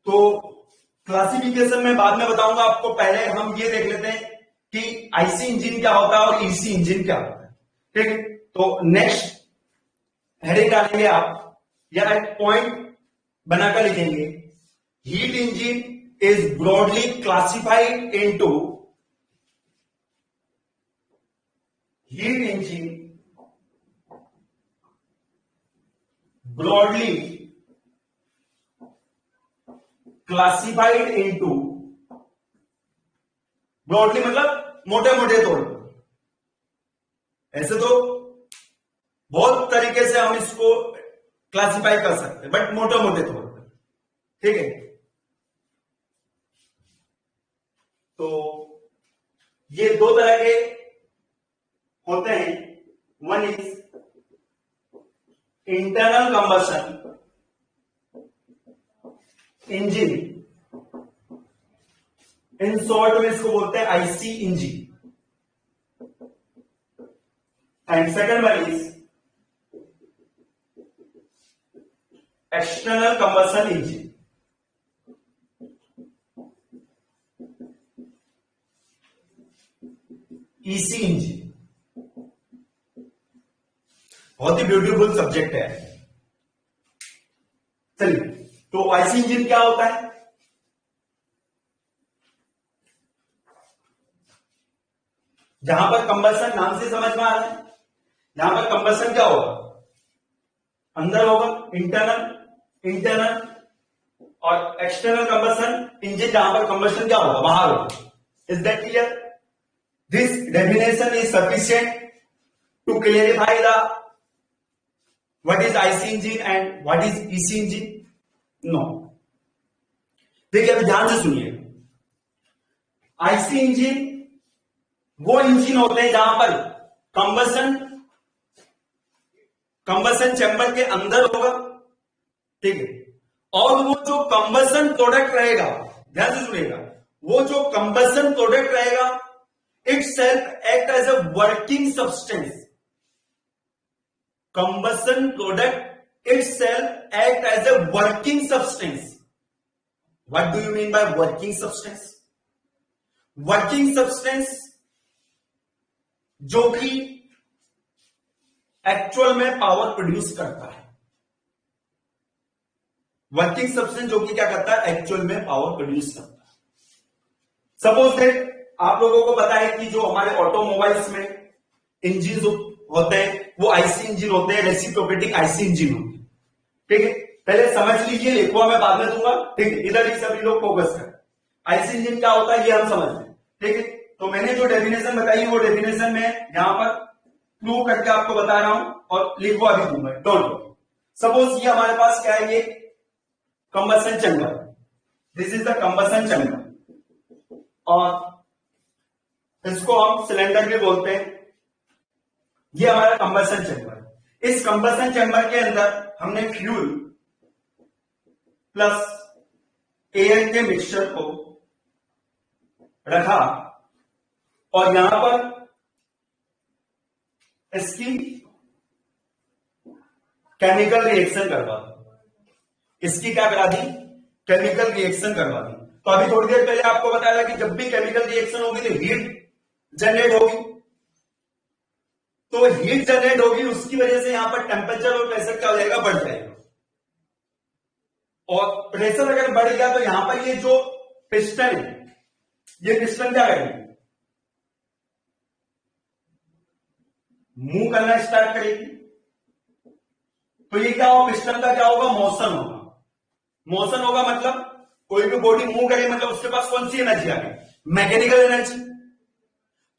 तो क्लासिफिकेशन में बाद में बताऊंगा आपको, पहले हम ये देख लेते हैं कि आईसी इंजन क्या होता है और ईसी इंजन क्या होता है। ठीक है, तो नेक्स्ट हेडिंग डालेंगे आप, या एक पॉइंट बनाकर लिखेंगे, heat engine is broadly classified into, heat engine broadly classified into, broadly मतलब मोटे मोटे तौर पर, ऐसे तो बहुत तरीके से हम इसको क्लासिफाई कर सकते हैं, बट मोटे मोटे तौर पर। ठीक है, तो ये दो तरह के होते हैं, one is internal combustion engine, in short में इसको बोलते हैं IC engine, and second one is external combustion engine. EC engine बहुत ही ब्यूटीफुल सब्जेक्ट है। चलिए, तो आईसी इंजन क्या होता है? जहां पर कंबशन, नाम से समझ में आ रहा है, यहां पर कंबशन क्या होगा? अंदर होगा इंटरनल और एक्सटर्नल कंबशन इंजन, जहां पर कंबशन क्या होगा? बाहर होगा। Is that clear? This definition is sufficient to clarify the what is IC engine and what is EC engine? No. देखिए, अभी ध्यान से सुनिए। आईसी इंजन वो इंजन होते हैं जहां पर कंबशन चैम्बर के अंदर होगा, ठीक है, और वो जो कंबशन प्रोडक्ट रहेगा, ध्यान से सुनिएगा, वो जो कंबशन प्रोडक्ट रहेगा, itself act as a working substance. Combustion product itself act as a working substance. What do you mean by working substance? Working substance जो कि एक्चुअल में पावर प्रोड्यूस करता है। वर्किंग सब्सटेंस जो कि क्या करता है? एक्चुअल में पावर प्रोड्यूस करता है। सपोज दैट आप लोगों को पता है कि जो हमारे ऑटोमोबाइल्स में इंजन होते हैं वो आईसी इंजन होते हैं, रेसिप्रोकेटिंग आईसी इंजन होते हैं, ठीक है। पहले समझ लीजिए, लिखवा मैं बाद में दूंगा, ठीक है। इधर ही सभी लोग फोकस करें। आईसी इंजन क्या होता है ये हम समझ लें, ठीक है। तो मैंने जो डेफिनेशन बताई वो डेफिनेशन में यहां पर प्रूव करके आपको बता रहा हूं और लिखवा भी दूंगा, डोंट वरी। सपोज ये हमारे पास क्या है, ये combustion chamber, this is the combustion chamber, और इसको हम सिलेंडर भी बोलते हैं। ये हमारा कंबशन चैम्बर। इस कंबशन चैम्बर के अंदर हमने फ्यूल प्लस एयर के मिक्सचर को रखा और यहां पर इसकी केमिकल रिएक्शन करवा दी। इसकी क्या करा दी? केमिकल रिएक्शन करवा दी। तो अभी थोड़ी देर पहले आपको बताया कि जब भी केमिकल रिएक्शन होगी तो हीट जनरेट होगी, तो हीट जनरेट होगी, उसकी वजह से यहां पर टेम्परेचर और प्रेशर क्या हो जाएगा? बढ़ जाएगा। और प्रेशर अगर बढ़ गया तो यहां पर ये जो पिस्टन है, ये पिस्टन क्या करेगी? मूव करना स्टार्ट करेगी। तो ये क्या होगा? पिस्टन का क्या होगा? मोशन होगा। मोशन होगा मतलब कोई भी बॉडी मूव करे मतलब उसके पास कौन सी एनर्जी आ गई? Mechanical energy.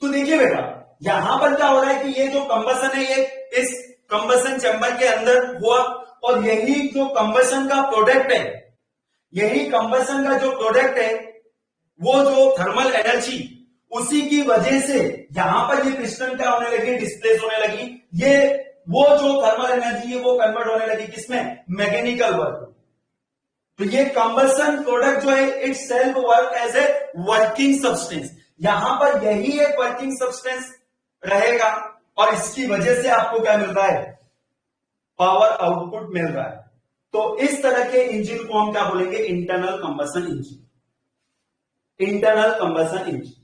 तो देखिए बेटा, यहां पर क्या हो रहा है कि ये जो कंबशन है ये इस कंबशन चैम्बर के अंदर हुआ, और यही जो कंबशन का प्रोडक्ट है, यही कंबशन का जो प्रोडक्ट है, वो जो थर्मल एनर्जी, उसी की वजह से यहां पर ये पिस्टन क्या होने लगी? डिस्प्लेस होने लगी। ये वो जो थर्मल एनर्जी है वो कन्वर्ट होने लगी किसमें? Mechanical work. तो ये कंबशन प्रोडक्ट जो है itself work as a working substance. यहां पर यही एक वर्किंग सब्सटेंस रहेगा और इसकी वजह से आपको क्या मिल रहा है? पावर आउटपुट मिल रहा है। तो इस तरह के इंजन को हम क्या बोलेंगे? Internal combustion engine. Internal combustion engine.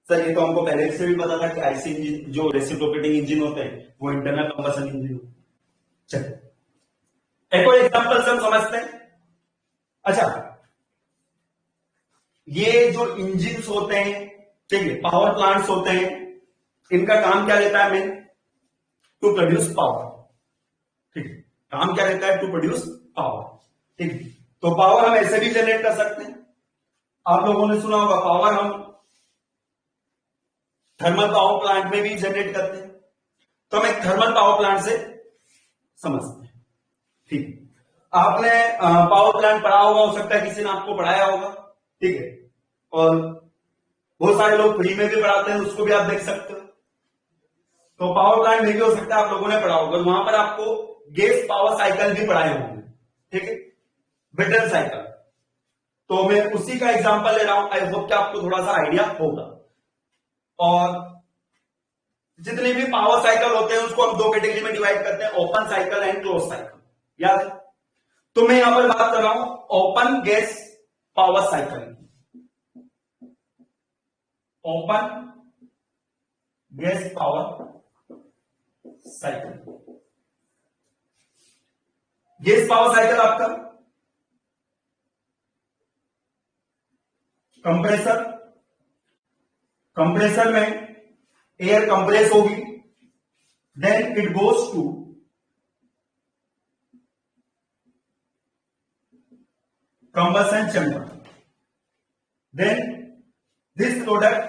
Sir ये तो हमको पहले से भी पता था कि आईसी इंजन जो रेसिप्रोकेटिंग इंजन होते हैं वो इंटरनल कंबशन इंजन होते हैं। चलिए एक और एग्जांपल से हम समझते हैं। अच्छा, ये जो इंजन होते हैं, ठीक है, पावर प्लांट्स होते हैं, इनका काम क्या रहता है? मेन टू प्रोड्यूस पावर, ठीक है। काम क्या रहता है? टू प्रोड्यूस पावर, ठीक है। तो पावर हम ऐसे भी जनरेट कर सकते हैं। आप लोगों ने सुना होगा पावर हम थर्मल पावर प्लांट में भी जनरेट करते हैं। तो हम एक थर्मल पावर प्लांट से समझते हैं, ठीक है। आपने पावर प्लांट पढ़ा होगा, हो सकता है किसी ने आपको पढ़ाया होगा, ठीक है, और बहुत सारे लोग फ्री में भी पढ़ाते हैं, उसको भी आप देख सकते हो। तो पावर प्लांट में भी हो सकता है, आप लोगों ने पढ़ा होगा, वहां पर आपको गैस पावर साइकिल भी पढ़ाए होंगे, ठीक है, ब्रेटन साइकिल। तो मैं उसी का एग्जांपल ले रहा हूं, आई होप कि आपको थोड़ा सा आइडिया होगा। और जितने भी पावर साइकिल होते हैं उसको हम दो कैटेगरी में डिवाइड करते हैं, open cycle and close cycle, याद है। तो मैं यहां पर बात कर रहा हूं open gas power cycle, open gas power cycle. Gas power cycle आपका कंप्रेसर, कंप्रेसर में एयर कंप्रेस होगी, then it goes to combustion chamber, then this product,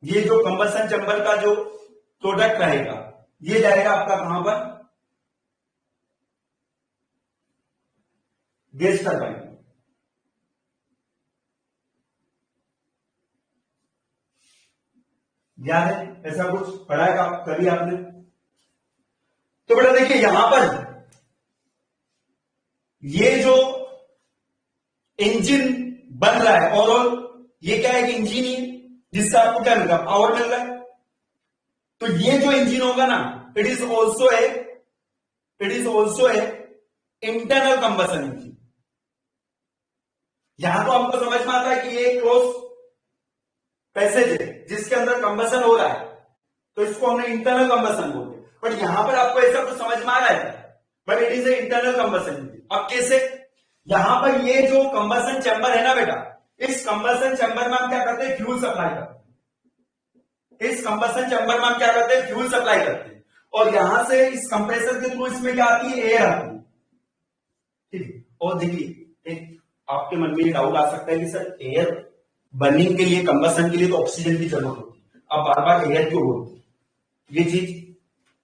ये जो कंबसन चैम्बर का जो प्रोडक्ट रहेगा ये जाएगा आपका कहां पर, गैस टरबाइन। याद है, ऐसा कुछ पढ़ा है कभी आपने। तो बेटा देखिए यहां पर ये जो इंजन बन रहा है और ये क्या है कि इंजन ही है जिससे आपको क्या मिल रहा है, पावर मिल रहा है। तो ये जो इंजन होगा ना, it is also a internal combustion engine. यहां तो आपको समझ में आता है कि ये क्लोज पैसेज है जिसके अंदर कंबसन हो रहा है, तो इसको हमने इंटरनल कंबसन बोलते हैं। बट यहां पर आपको ऐसा कुछ समझ में आ रहा है, but it is a internal combustion engine. अब कैसे, यहां पर ये जो कंबसन चैम्बर है ना बेटा, इस कंबसन चैम्बर में हम क्या करते हैं, फ्यूल सप्लाई करते हैं। इस कंबसन चैम्बर में हम क्या करते हैं, फ्यूल सप्लाई करते हैं, और यहां से इस कंप्रेसर के थ्रू इसमें क्या आती है, एयर आती है, ठीक है। और देखिए एक आपके मन में डाउट आ सकता है कि सर एयर बर्निंग के लिए, कंबसन के लिए तो ऑक्सीजन की जरूरत होती है, अब बार बार एयर क्यों होती है। ये चीज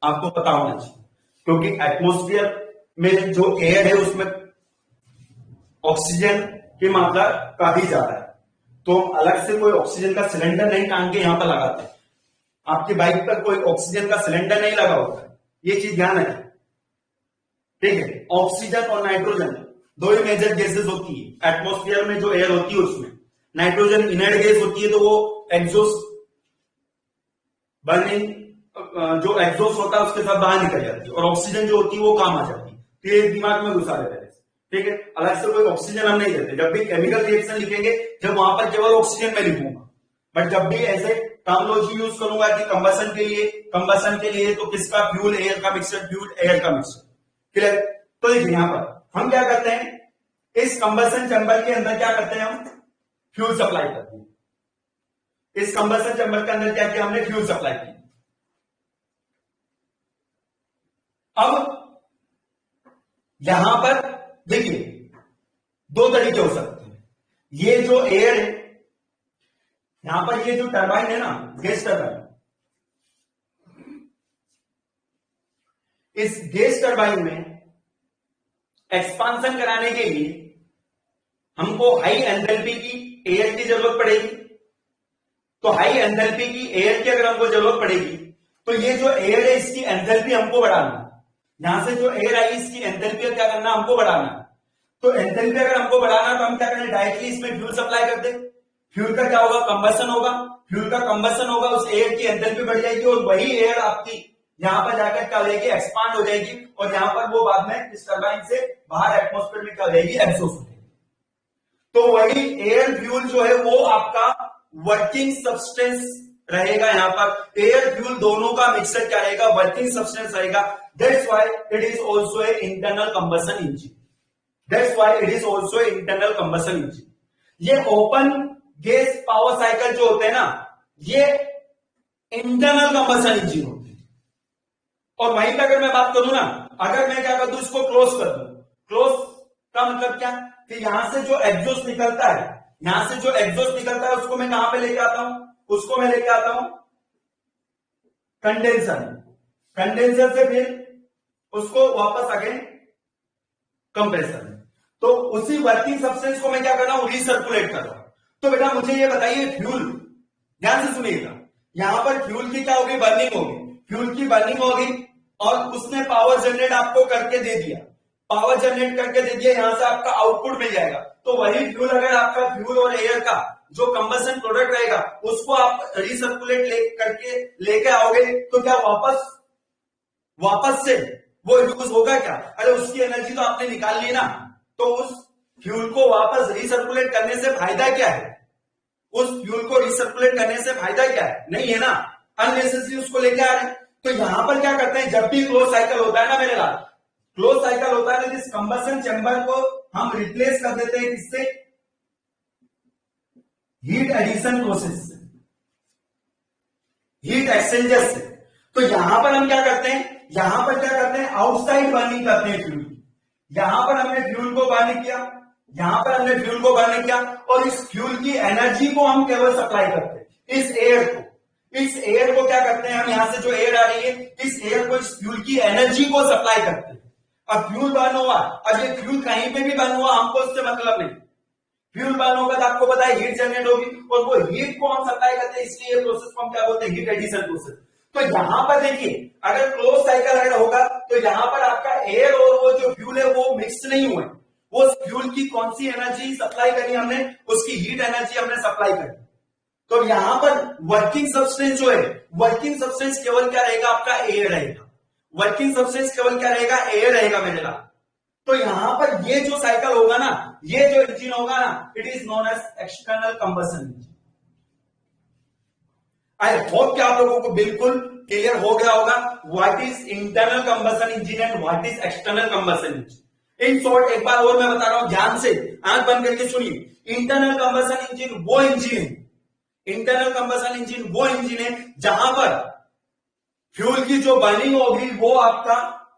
आपको पता होना चाहिए, क्योंकि एटमॉस्फेयर में जो एयर है उसमें ऑक्सीजन की मात्रा काफी ज्यादा है, तो हम अलग से कोई ऑक्सीजन का सिलेंडर नहीं टांग के यहां पर लगाते हैं। आपकी बाइक पर कोई ऑक्सीजन का सिलेंडर नहीं लगा होता है, ये चीज ध्यान रखें, ठीक है। ऑक्सीजन और नाइट्रोजन दो ही मेजर गैसेस होती है एटमॉस्फेयर में, जो एयर होती है उसमें नाइट्रोजन इनर्ट गैस होती है, तो वो एग्जॉस्ट बर्निंग जो एग्जॉस्ट होता है उसके साथ बाहर निकल जाती है, और ऑक्सीजन जो होती है वो काम आ जाती है। तो ये दिमाग में घुसा देते हैं, ठीक है। अलग से कोई ऑक्सीजन हम नहीं देते, जब भी केमिकल रिएक्शन लिखेंगे जब वहां पर केवल ऑक्सीजन में लिखूंगा, बट जब भी ऐसे टर्मिनोलॉजी यूज करूंगा कि कंबसन के लिए तो किसका फ्यूल, एयर का मिक्सर, फ्यूल एयर का मिक्सर, क्लियर। तो देखिए यहां पर हम क्या करते हैं, इस कंबसन चैम्बर के अंदर क्या करते हैं, हम फ्यूल सप्लाई करते हैं। इस कंबसन चैम्बर के अंदर क्या किया हमने, फ्यूल सप्लाई की। अब यहां पर देखिए दो तरीके हो सकते हैं, ये जो एयर है यहां पर, ये जो टरबाइन है ना, गैस टरबाइन, इस गैस टरबाइन में एक्सपांशन कराने के लिए हमको हाई एंथैल्पी की एयर की जरूरत पड़ेगी। तो हाई एंथैल्पी की एयर की अगर हमको जरूरत पड़ेगी तो ये जो एयर है इसकी एंथैल्पी हमको बढ़ाना, यहां से जो एयर आई इसकी एंथैल्पी क्या करना, हमको बढ़ाना। तो एंथैल्पी अगर हमको बढ़ाना तो हम क्या करें, डायरेक्टली इसमें फ्यूल सप्लाई कर दें। फ्यूल का क्या होगा, कंबसन होगा, फ्यूल का कंबसन होगा, उस एयर की एंथैल्पी बढ़ जाएगी, और वही एयर आपकी यहां पर जाकर क्या हो जाएगी, एक्सपांड हो जाएगी, और यहां पर वो बाद में इस टरबाइन से बाहर एटमॉस्फेयर में क्या हो जाएगी, एब्जॉर्ब हो जाएगी। तो वही एयर फ्यूल जो है वो आपका वर्किंग सब्सटेंस रहेगा। यहां पर एयर फ्यूल दोनों का मिक्सर क्या रहेगा, वर्किंग सब्सटेंस रहेगा। That's why it is also a internal combustion engine, that's why it is also a internal combustion engine. ये ओपन गैस पावर साइकिल जो होते हैं ना, ये इंटरनल कंबसन इंजन होते हैं। और वहीं पर अगर मैं बात करूं ना, अगर मैं क्या कर दूं, इसको क्लोज कर दूं, क्लोज का मतलब क्या, कि यहां से जो एग्जॉस्ट निकलता है, यहां से जो एग्जॉस्ट निकलता है उसको मैं कहां पे लेके आता हूं, उसको मैं लेके आता हूं कंडेंसर, कंडेंसर से फिर उसको वापस अगेन कंप्रेसर में। तो उसी वर्किंग सब्सटेंस को मैं क्या कर रहा हूं, रिसर्कुलेट कर रहा हूं। तो बेटा मुझे ये बताइए, फ्यूल, ध्यान से सुनिएगा, यहां पर फ्यूल की क्या होगी, बर्निंग होगी, फ्यूल की बर्निंग होगी और उसने पावर जनरेट आपको करके दे दिया, पावर जनरेट करके दे दिया, यहां से आपका आउटपुट मिल जाएगा। तो वही फ्यूल अगर आपका फ्यूल और एयर का जो कंबशन प्रोडक्ट रहेगा उसको आप रिसर्कुलेट करके लेके आओगे तो क्या वापस से वो यूज होगा क्या? अरे उसकी एनर्जी तो आपने निकाल ली ना, तो उस फ्यूल को वापस रिसर्कुलेट करने से फायदा क्या है? उस फ्यूल को रिसर्कुलेट करने से फायदा क्या है? नहीं है ना, अननेसेसरी उसको लेके आ रहे हैं। तो यहां पर क्या करते हैं, जब भी क्लोज साइकिल होता है ना मेरे लाल, क्लोज साइकिल होता है ना, जिस कंबशन चैम्बर को हम रिप्लेस कर देते हैं किससे, हीट एडिशन प्रोसेस से, हीट एक्सचेंजर से। तो यहां पर हम क्या करते हैं, यहां पर क्या करते हैं, आउटसाइड बर्निंग करते हैं फ्यूल की। यहां पर हमने फ्यूल को बर्न किया, यहां पर हमने फ्यूल को बर्न किया और इस फ्यूल की एनर्जी को हम केवल सप्लाई करते हैं इस एयर को। इस एयर को क्या करते हैं हम, यहां से जो एयर आ रही है इस एयर को, इस फ्यूल की एनर्जी को सप्लाई करते हैं। अब फ्यूल बर्न हुआ, अब ये फ्यूल कहीं पे भी बर्न हुआ हमको उससे मतलब नहीं, फ्यूल बर्न होगा तो आपको पता है हीट जनरेट होगी और वो हीट को हम सप्लाई करते हैं, इसलिए प्रोसेस को हम क्या बोलते हैं, हीट एडिशन प्रोसेस। तो यहां पर देखिए, अगर क्लोज साइकिल अगर होगा तो यहां पर आपका एयर और वो जो फ्यूल है वो मिक्स नहीं हुए, वो फ्यूल की कौन सी एनर्जी सप्लाई करी हमने, उसकी हीट एनर्जी हमने सप्लाई करी। तो यहां पर वर्किंग सब्सटेंस जो है, वर्किंग सब्सटेंस केवल क्या रहेगा, आपका एयर रहेगा, वर्किंग सब्सटेंस केवल क्या रहेगा, एयर रहेगा मेरे लाल। तो यहां पर ये जो साइकिल होगा ना, ये जो इंजन होगा ना, it is known as external combustion engine. I hope कि आप लोगों को बिल्कुल क्लियर हो गया होगा what is internal combustion engine and what is external combustion engine. In short एक बार और मैं बता रहा हूं, ध्यान से आंख बंद करके सुनिए। इंटरनल कंबशन इंजन वो इंजन है, इंटरनल कंबशन इंजन वो इंजन है जहां पर फ्यूल की जो बर्निंग होगी वो आपका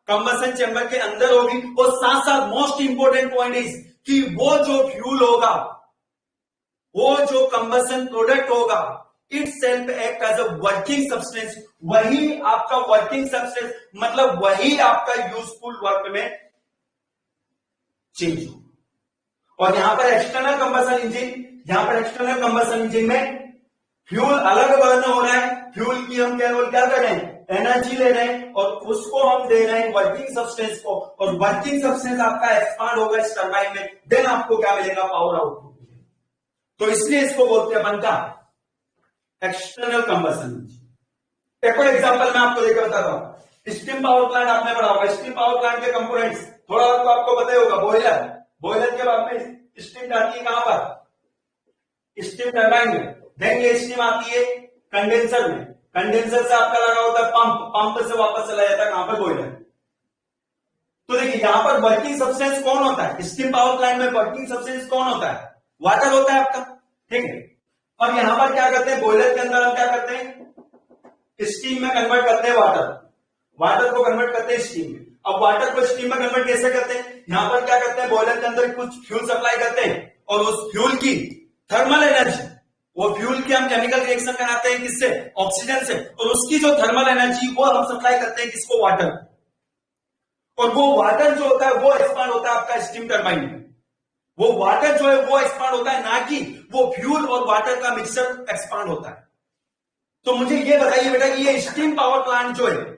कंबशन चैम्बर के अंदर होगी और साथ साथ मोस्ट इंपोर्टेंट पॉइंट इज कि वो जो फ्यूल होगा, वो जो कंबशन प्रोडक्ट होगा, itself act as a working substance. वही आपका वर्किंग सब्सटेंस मतलब वही आपका यूजफुल वर्क में चेंज हो। और यहां पर एक्सटर्नल कंबशन इंजन, यहां पर एक्सटर्नल कंबशन इंजन में फ्यूल अलग बर्न हो रहा है, फ्यूल की हम केवल क्या कर रहे हैं, एनर्जी ले रहे हैं और उसको हम दे रहे हैं वर्किंग सब्सटेंस को, और वर्किंग सब्सटेंस आपका एक्सपांड होगा इस टरबाइन में, देन आपको क्या मिलेगा, पावर आउटपुट। तो इसलिए इसको बोलते हैं अपन का एक्सटर्नल कंबशन इंजन। एक और एग्जांपल मैं आपको देकर बताता हूं, स्टीम पावर प्लांट आपने पढ़ा होगा, स्टीम पावर प्लांट के कंपोनेंट्स थोड़ा तो आपको पता ही होगा, बॉयलर, बॉयलर के बाद में स्टीम जाती है कहां पर, स्टीम टरबाइन में, देन ये स्टीम आती है कंडेंसर में, कंडेंसर से आपका लगा होता है पंप, पंप से वापस चला जाता है कहां पर, बॉयलर। तो देखिए यहां पर वर्किंग सब्सटेंस कौन होता है, स्टीम पावर प्लांट में वर्किंग सब्सटेंस कौन होता है, वाटर होता है आपका, ठीक है। अब यहां पर क्या करते हैं, बॉयलर के अंदर हम क्या करते हैं, स्टीम में कन्वर्ट करते हैं वाटर, वाटर को कन्वर्ट करते हैं स्टीम में। अब वाटर को स्टीम में कन्वर्ट कैसे करते हैं, यहां पर क्या करते हैं, बॉयलर के अंदर कुछ फ्यूल सप्लाई करते हैं और उस फ्यूल की थर्मल एनर्जी, वो फ्यूल की हम केमिकल रिएक्शन कराते हैं किससे, ऑक्सीजन से, और उसकी जो थर्मल एनर्जी वो हम सप्लाई करते हैं किसको, वाटर। और वो वाटर जो होता है वो एक्सपांड होता है आपका स्टीम टरबाइन में, वो वाटर जो है वो एक्सपांड होता है, ना कि वो फ्यूल और वाटर का मिक्सचर एक्सपांड होता है। तो मुझे ये बताइए बेटा कि ये स्टीम पावर प्लांट जो है,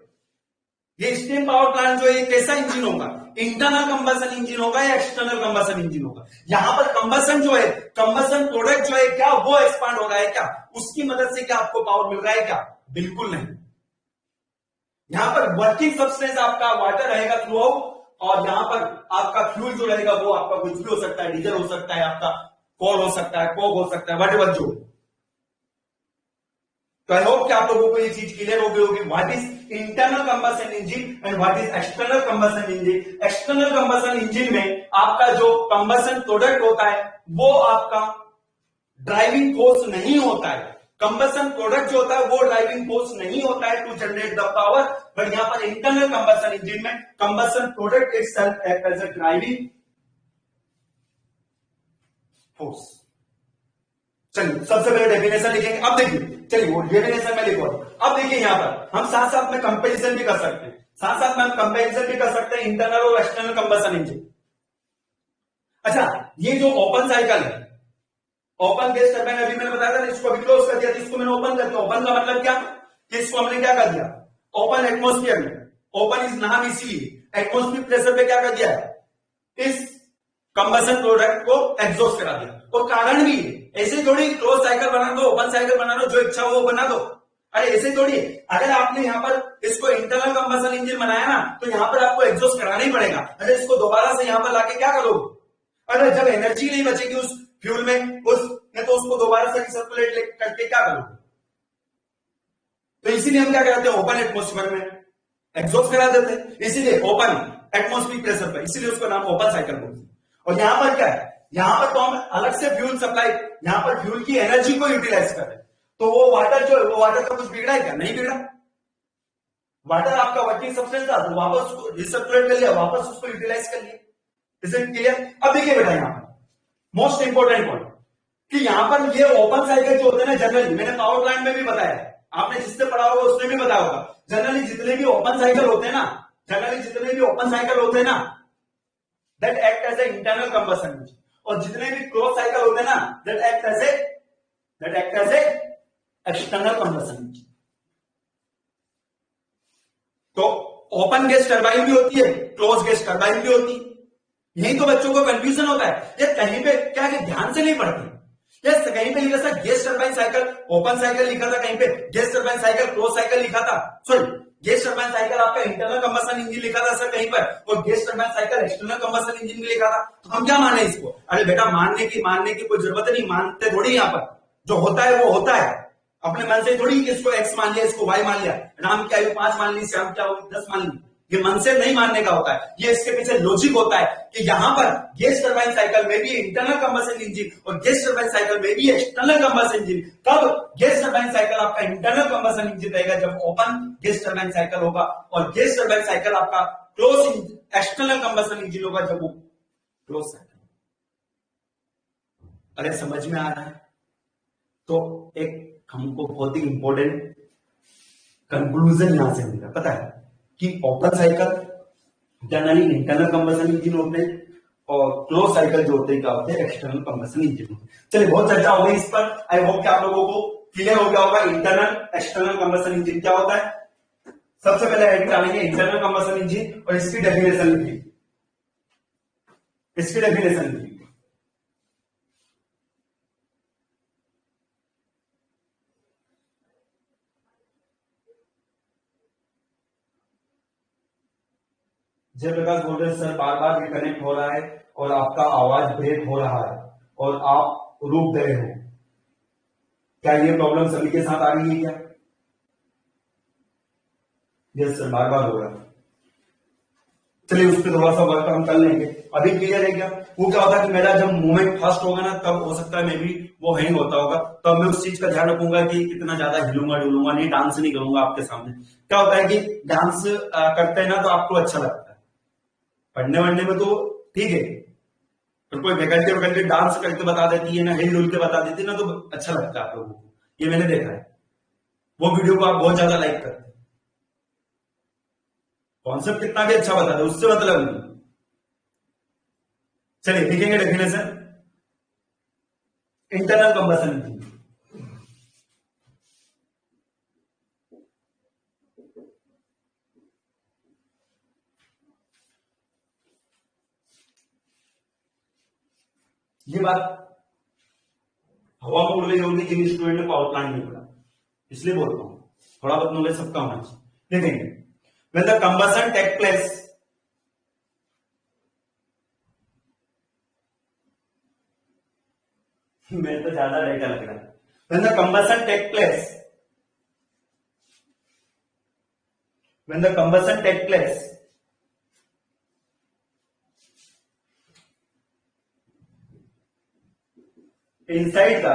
ये स्टीम पावर प्लांट जो है कैसा इंजन होगा, इंटरनल कंबशन इंजन होगा या एक्सटर्नल कंबशन इंजन होगा। यहां पर कंबशन जो है, कंबशन प्रोडक्ट जो है क्या वो एक्सपांड हो रहा है क्या, उसकी मदद से क्या आपको पावर मिल रहा है क्या, बिल्कुल नहीं। यहां पर वर्किंग सब्सटेंस आपका वाटर रहेगा थ्रू आउट, और यहां पर आपका फ्यूल जो रहेगा वो आपका कुछ भी हो सकता है, डीजल हो सकता है, आपका कोल हो सकता है, कोक हो सकता है, वट जो। तो आई होप कि आप लोगों को ये चीज क्लियर हो गई होगी, what is internal combustion engine and what is external combustion engine. External combustion engine में आपका जो कंबशन प्रोडक्ट होता है वो आपका ड्राइविंग फोर्स नहीं होता है, कंबशन प्रोडक्ट जो होता है वो ड्राइविंग फोर्स नहीं होता है to generate the power, but यहां पर इंटरनल कंबशन इंजन में combustion product itself act as a driving force. चलिए सबसे पहले डेफिनेशन लिखेंगे, अब देखिए, चलिए वो डेफिनेशन में लिखो। अब देखिए यहां पर हम साथ साथ में कंपैरिजन भी कर सकते हैं, साथ साथ में हम कंपैरिजन भी कर सकते हैं इंटरनल और एक्सटर्नल कंबशन इंजन। अच्छा, ये जो ओपन साइकिल है, ओपन गैस टरबाइन अभी मैंने बताया था, इसको अभी क्लोज कर दिया, तो इसको मैंने ओपन कर दिया। ओपन का मतलब क्या कि इसको हमने क्या कर दिया, ओपन एटमोस्फियर में। ओपन इस नाम इसलिए एटमोस्फियर प्रेशर पे क्या कर दिया है, इस कंबशन प्रोडक्ट को एग्जॉस्ट करा दिया। और कारण भी है, ऐसे थोड़ी क्लोज साइकिल बना दो, ओपन साइकिल बना दो, जो इच्छा हो वो बना दो। अरे ऐसे थोड़ी है, अगर आपने यहाँ पर इसको इंटरनल कंबशन इंजन बनाया ना, तो यहाँ पर आपको एग्जॉस्ट कराना ही पड़ेगा। अरे इसको दोबारा से यहाँ पर लाके क्या करोगे, अरे जब एनर्जी नहीं बचेगी उस फ्यूल में तो उसको दोबारा से रिसर्कुलेट करके क्या करोगे। तो इसीलिए हम क्या कराते हैं, ओपन एटमोस्फेयर में एग्जॉस्ट करा देते हैं, इसीलिए ओपन एटमोस्फियर प्रेशर पर, इसीलिए उसका नाम ओपन साइकिल बोलते हैं। और यहां पर क्या है, यहां पर तो हम अलग से फ्यूल सप्लाई, यहां पर फ्यूल की एनर्जी को यूटिलाइज कर रहे हैं। तो वो वाटर जो है, वो वाटर का कुछ बिगड़ा है क्या, नहीं बिगड़ा। वाटर आपका वर्किंग सब्सटेंस था, तो वापस रिसर्कुलेट कर लिया, वापस उसको यूटिलाइज कर लिया। Is it clear. अब देखिए बेटा, यहां पर मोस्ट इंपोर्टेंट पॉइंट कि यहां पर ये ओपन साइकिल जो होते हैं ना, जनरली मैंने पावर प्लांट में भी बताया, आपने जिससे पढ़ा होगा उसने भी बताया होगा, जनरली जितने भी ओपन साइकिल होते हैं ना, जनरली जितने भी ओपन साइकिल होते हैं ना, that act as a internal combustion engine. और जितने भी क्लोज साइकिल होते हैं ना, that act as a external combustion engine. तो ओपन गैस टरबाइन भी होती है, क्लोज गैस टरबाइन भी होती है। यही तो बच्चों को कंफ्यूजन होता है, ये कहीं पे क्या है, ध्यान से नहीं पढ़ते। यस, कहीं पे लिखा था gas turbine cycle, open cycle लिखा था, कहीं पे gas turbine cycle, close cycle लिखा था, सॉरी गैस टरबाइन साइकिल आपका इंटरनल कंबशन इंजन लिखा था सर कहीं पर, और gas turbine cycle external combustion engine भी लिखा था। तो हम क्या माने इसको, अरे बेटा मानने की कोई जरूरत नहीं, मानते थोड़ी। यहाँ पर जो होता है वो होता है, अपने मन से थोड़ी इसको एक्स मान लिया, इसको वाई मान लिया, राम की आयु 5 मान ली, श्याम की आयु 10 मान ली। ये मन से नहीं मानने का होता है, ये इसके पीछे लॉजिक होता है कि यहां पर गैस टरबाइन साइकिल में भी इंटरनल कंबशन इंजन और गैस टरबाइन साइकिल में भी एक्सटर्नल कंबशन इंजन। कब गैस टरबाइन साइकिल आपका इंटरनल कंबशन इंजन रहेगा, जब ओपन गैस टरबाइन साइकिल होगा, और गैस टरबाइन साइकिल आपका क्लोज एक्सटर्नल कंबशन इंजन होगा जब वो क्लोज साइकिल। अरे समझ में आ रहा है। तो एक हमको बहुत ही इंपॉर्टेंट कंक्लूजन यहां से मिला, पता है कि open cycle generally internal combustion engine होते हैं, और क्लोज साइकिल जो होते हैं क्या होते हैं, एक्सटर्नल कंबशन इंजन। चलिए बहुत चर्चा हो गई इस पर, आई होप कि आप लोगों को क्लियर हो गया होगा इंटरनल एक्सटर्नल कंबशन इंजन क्या होता है। सबसे पहले हेड डालेंगे इंटरनल कंबशन इंजन, और इसकी डेफिनेशन लिखिए, इसकी डेफिनेशन लिखिए। जयप्रकाश बोल रहे सर बार बार रिकनेक्ट हो रहा है और आपका आवाज ब्रेक हो रहा है और आप रुक गए हो, क्या ये प्रॉब्लम सभी के साथ आ रही है क्या। यस सर, बार बार हो रहा है। चलिए उस पर थोड़ा सा वर्क हम कर लेंगे। अभी क्लियर है क्या। वो क्या होता है कि मेरा जब मूवमेंट फास्ट होगा ना, तब हो सकता है मे बी वो हैंग होता होगा, तब मैं उस चीज का ध्यान रखूंगा कि इतना ज्यादा हिलूंगा डुलूंगा नहीं, डांस नहीं करूंगा आपके सामने। क्या होता है कि डांस करते हैं ना तो आपको अच्छा लगता है, पढ़ने वढ़ने में तो ठीक है, पर कोई फैकल्टी वैकल्टी डांस करके बता देती है ना, हिल डुल के बता देती है ना, तो अच्छा लगता है आप लोगों को। ये मैंने देखा है, वो वीडियो को आप बहुत ज्यादा लाइक करते हैं। कॉन्सेप्ट कितना भी अच्छा बता दे, उससे मतलब नहीं। चलिए लिखेंगे डेफिनेशन इंटरनल कंबशन इंजन। ये बात हवा में उड़ रही होगी जिन स्टूडेंट ने पावर प्लांट नहीं पढ़ा, इसलिए बोलता हूं थोड़ा बहुत नॉलेज सबका होना चाहिए। देखेंगे when the combustion take place, मैं तो ज्यादा डेटा लग रहा है। when the combustion take place, when the combustion take place inside the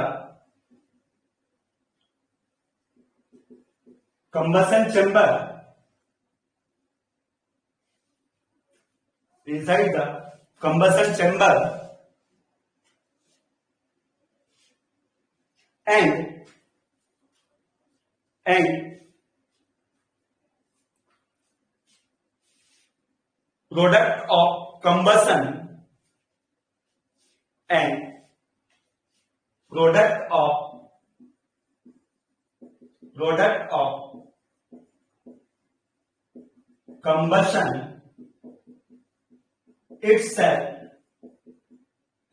combustion chamber, inside the combustion chamber and product of combustion and product of combustion itself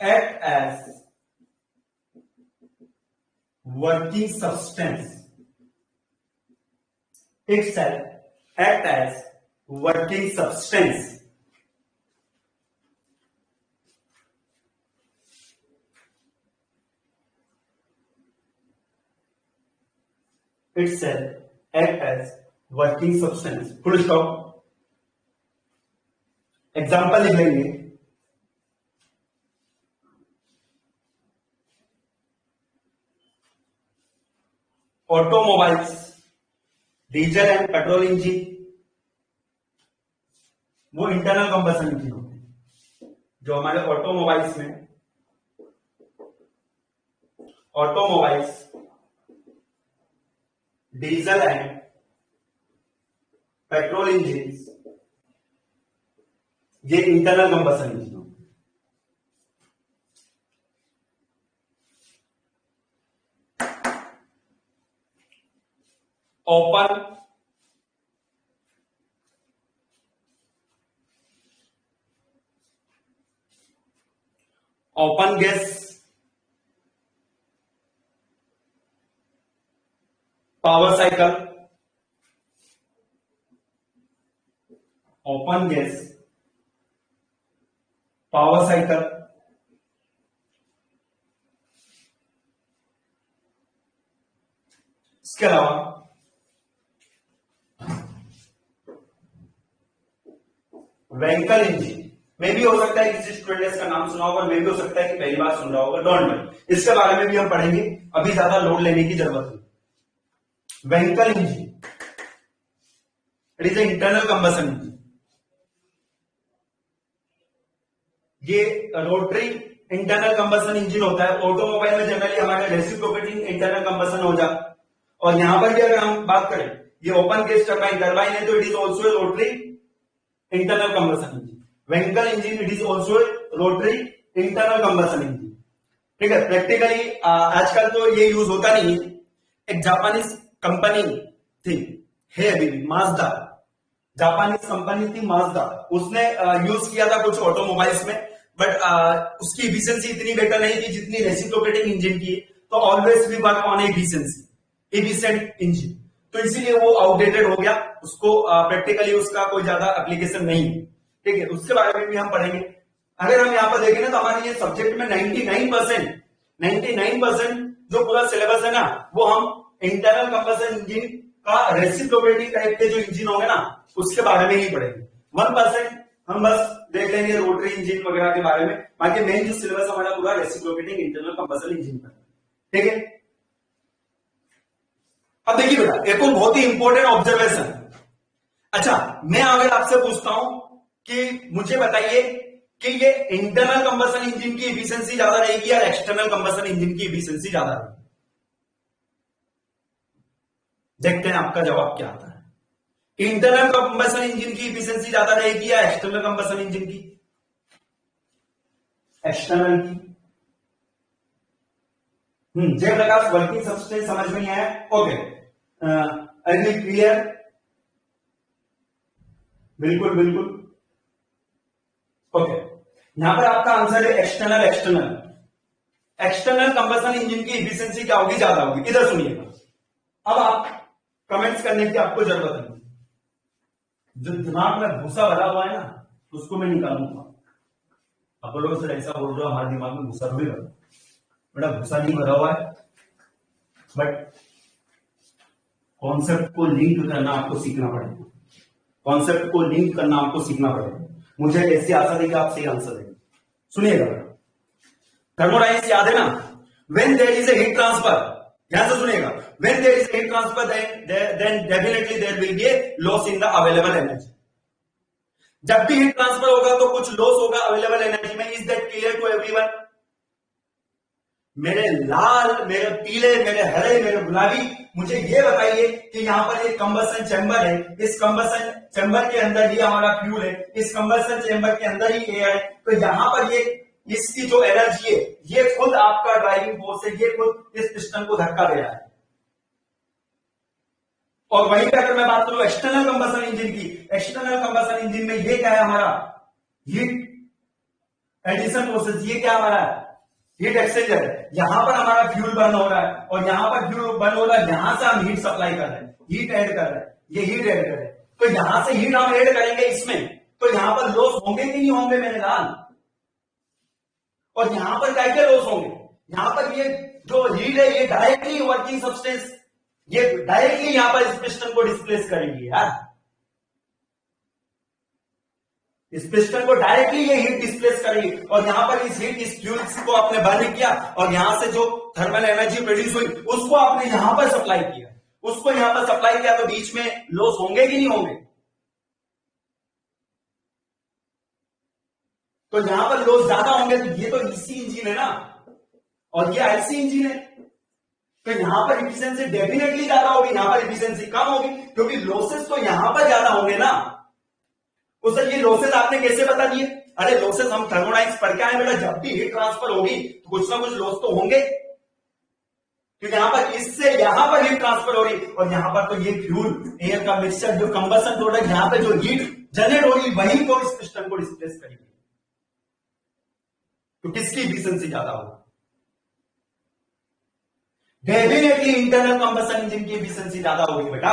act as working substance itself act as working substance itself act as working substance full stop example लिख लेंगे automobiles diesel and petrol engine वो internal combustion engine होते हैं जो हमारे automobiles diesel and petrol engine ये internal combustion engine होते हैं। Open gas power cycle open gas power cycle इसके अलावा व्हीकल इंजन में भी हो सकता है किसी स्टूडेंट ने इसका नाम सुना होगा, में भी हो सकता है कि पहली बार सुन रहा होगा। डोंट वरी, इसके बारे में भी हम पढ़ेंगे, अभी ज्यादा लोड लेने की जरूरत नहीं। Vehicle engine it is internal combustion engine, ये रोटरी इंटरनल कंबशन इंजन होता है। ऑटोमोबाइल में जनरली हमारे रेसिप्रोकेटिंग इंटरनल कंबशन हो जाता, और यहां पर भी अगर हम बात करें ये ओपन गैस टरबाइन है तो it is also A rotary internal combustion engine. Vehicle engine it is also A rotary internal combustion engine. ठीक है, प्रैक्टिकली आजकल तो ये यूज होता नहीं है। एक जापानीज कंपनी थी, है अभी भी, माजदा, जापानीज कंपनी थी माजदा, उसने यूज किया था कुछ ऑटोमोबाइल्स में, बट उसकी एफिशिएंसी इतनी बेटर नहीं थी जितनी रेसिप्रोकेटिंग इंजन की है। तो always we work on efficient engine, तो इसीलिए वो आउटडेटेड हो गया, उसको प्रैक्टिकली उसका कोई ज्यादा एप्लीकेशन नहीं है। ठीक है, उसके बारे में भी हम पढ़ेंगे। अगर हम यहाँ पर देखें ना तो हमारे ये सब्जेक्ट में 99% जो पूरा सिलेबस है ना, वो हम इंटरनल कंबशन इंजन का रेसिप्रोकेटिंग टाइप के जो इंजन होंगे ना उसके बारे में ही पढ़ेंगे। 1% हम बस देख लेंगे रोटरी इंजन वगैरह के बारे में, बाकी मेन जो सिलेबस हमारा पूरा रेसिप्रोकेटिंग इंटरनल कंबशन इंजन का। ठीक है, अब देखिए बेटा, एक और बहुत ही इंपॉर्टेंट ऑब्जर्वेशन। अच्छा, मैं अगर आपसे पूछता हूं कि मुझे बताइए कि ये इंटरनल कंबशन इंजन की एफिशिएंसी ज्यादा रहेगी या एक्सटर्नल कंबशन इंजन की एफिशिएंसी ज्यादा रहेगी? देखते हैं आपका जवाब क्या आता है। इंटरनल कंबशन इंजन की एफिशिएंसी ज्यादा रहेगी या एक्सटर्नल कंबशन इंजन की? एक्सटर्नल की। जयप्रकाश, वर्किंग सब्सटेंस समझ में नहीं आया? Okay, are you clear? बिल्कुल बिल्कुल, ओके। यहां पर आपका आंसर है एक्सटर्नल। एक्सटर्नल कंबशन इंजन की एफिशिएंसी क्या होगी? ज्यादा होगी। इधर सुनिएगा, अब आप कमेंट्स करने की आपको जरूरत नहीं। जो दिमाग में भूसा भरा हुआ है ना उसको मैं निकालूंगा। आप लोग सर ऐसा बोल रहे हो हमारे दिमाग में भूसा भी भरा, बड़ा भूसा नहीं भरा हुआ है, बट कॉन्सेप्ट को लिंक करना आपको सीखना पड़ेगा। कॉन्सेप्ट को लिंक करना आपको सीखना पड़ेगा। मुझे ऐसी आशा नहीं कि आप सही आंसर देंगे। सुनिएगा, थर्मोडायनेमिक्स याद है ना? When there is a heat transfer, ध्यान से सुनिएगा, when there is a heat transfer then definitely there will be a loss in the available energy. जब भी हीट ट्रांसफर होगा तो कुछ लॉस होगा अवेलेबल एनर्जी में। Is that clear to everyone? मेरे लाल, मेरे पीले, मेरे हरे, मेरे गुलाबी, मुझे ये बताइए कि यहां पर एक कंबशन चैम्बर है, इस कंबशन चैम्बर के अंदर ही हमारा फ्यूल है, इस कंबशन चैम्बर के अंदर ही एयर है, तो यहां पर ये इसकी जो एनर्जी है ये खुद आपका ड्राइविंग फोर्स है, ये खुद इस पिस्टन को धक्का दे रहा है। और वहीं पे अगर मैं बात करूं एक्सटर्नल कंबशन इंजन की, एक्सटर्नल कंबशन इंजन में ये क्या है हमारा हीट एडिशन प्रोसेस, ये क्या हमारा हीट एक्सचेंजर है। यहां पर हमारा फ्यूल बर्न हो रहा है और यहां पर फ्यूल बर्न हो रहा है, यहां से हम हीट सप्लाई कर रहे हैं, हीट ऐड कर रहे हैं, ये हीट ऐड कर रहे हैं। तो यहां से हीट हम ऐड करेंगे इसमें, तो यहां पर लॉस होंगे कि नहीं होंगे मेरे लाल? और यहां पर क्या क्या लॉस होंगे? यहां पर ये जो हीट है ये डायरेक्टली वर्किंग सब्सटेंस, ये डायरेक्टली यहां पर इस पिस्टन को डिस्प्लेस करेंगी यार, इस पिस्टन को डायरेक्टली ये हीट डिस्प्लेस करेगी। और यहां पर इस हीट इस फ्यूल को आपने बर्न किया और यहां से जो थर्मल एनर्जी प्रोड्यूस हुई उसको आपने यहां पर सप्लाई किया, उसको यहां पर सप्लाई किया, तो बीच में लॉस होंगे कि नहीं होंगे? तो यहां पर लॉस ज्यादा होंगे। तो ये तो ईसी इंजन है ना और ये आईसी इंजन है, तो यहां पर इफिशियंसी डेफिनेटली ज्यादा होगी, यहां पर इफिशियंसी कम होगी, क्योंकि लॉसेस तो यहां पर ज्यादा होंगे ना। तो सर ये लॉसेस आपने कैसे बता दिए? अरे लॉसेस हम थर्मोडाइनमिक्स पढ़ के आए बेटा, जब भी हीट ट्रांसफर होगी तो कुछ ना कुछ लॉस तो होंगे, क्योंकि यहां पर इससे यहां पर हीट ट्रांसफर हो रही और यहां पर तो ये फ्यूल एयर का मिक्सचर जो कंबशन प्रोडक्ट यहां पे जो हीट जनरेट हो रही वही तो इस पिस्टन को डिस्प्लेस करेगी। तो किसकी इफिशियंसी ज्यादा होगी? डेफिनेटली इंटरनल कंबशन इंजन की इफिशियंसी ज्यादा होगी बेटा,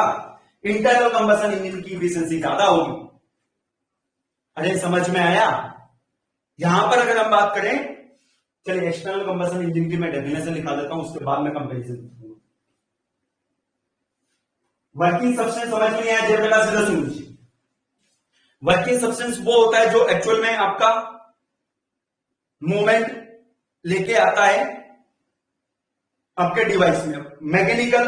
इंटरनल कंबशन इंजन की इफिशियंसी ज्यादा होगी। अरे समझ में आया? यहां पर अगर हम बात करें, चलिए एक्सटर्नल कंबशन इंजन की मैं डेफिनेशन लिखा देता हूं, उसके बाद में कंपेरिजन। वर्किंग सब्सटेंस समझ में आया जब बेटा? सीधा सुन लीजिए, वर्किंग सब्सटेंस वो होता है जो एक्चुअल में आपका मूवमेंट लेके आता है आपके डिवाइस में, मैकेनिकल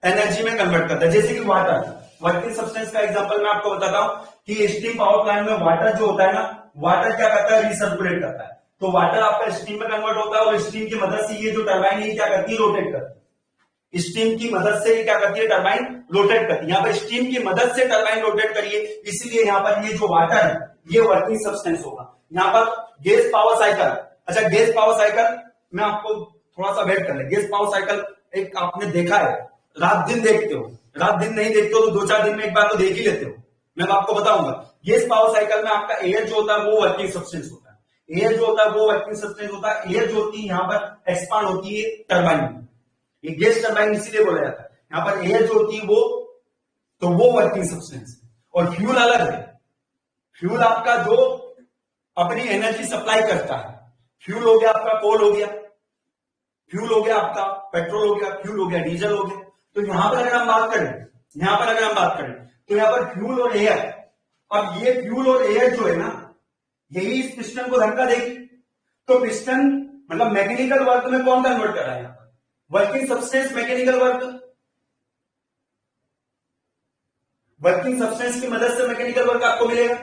एनर्जी में कन्वर्ट करता है। जैसे कि वाटर, वर्किंग सब्सटेंस का एग्जांपल मैं आपको बताता हूं कि स्टीम पावर प्लांट में वाटर जो होता है ना, वाटर क्या करता है? रिसर्कुलेट करता है। तो वाटर आपका स्टीम में कन्वर्ट होता है और स्टीम की मदद से ये जो टरबाइन है क्या करती है? रोटेट करती है। स्टीम की मदद से ये क्या करती है? टरबाइन रोटेट करती है। यहां पर स्टीम की मदद से टरबाइन रोटेट करिए, इसलिए यहां पर ये जो वाटर है ये वर्किंग सब्सटेंस होगा। यहां पर गैस पावर साइकिल, अच्छा गैस पावर साइकिल मैं आपको थोड़ा सा वेट कर ले। गैस पावर साइकिल एक आपने देखा है, रात दिन देखते हो, रात दिन नहीं देखते हो तो 2-4 दिन में एक बार तो देख ही लेते हो, मैं आपको बताऊंगा। गैस पावर साइकिल में आपका एयर जो होता है वो वर्किंग सब्सटेंस होता है, एयर जो होता है वो वर्किंग सब्सटेंस होता है। एयर जो होती है यहां पर एक्सपांड होती है टरबाइन में, ये गैस टरबाइन इसीलिए बोला जाता है। यहां पर एयर जो होती है वो, तो वो वर्किंग सब्सटेंस है। और फ्यूल अलग है, फ्यूल आपका जो अपनी एनर्जी सप्लाई करता है, फ्यूल हो गया आपका कोल हो गया, फ्यूल हो गया आपका पेट्रोल हो गया, फ्यूल हो गया डीजल हो गया। तो यहां पर अगर हम बात करें, यहां पर अगर हम बात करें तो यहां पर फ्यूल और एयर, अब ये फ्यूल और एयर जो है ना यही इस पिस्टन को धक्का देगी। तो पिस्टन मतलब मैकेनिकल वर्क में कौन कन्वर्ट कर रहा है? यहां पर working substance mechanical work, working substance की मदद से मैकेनिकल वर्क आपको मिलेगा।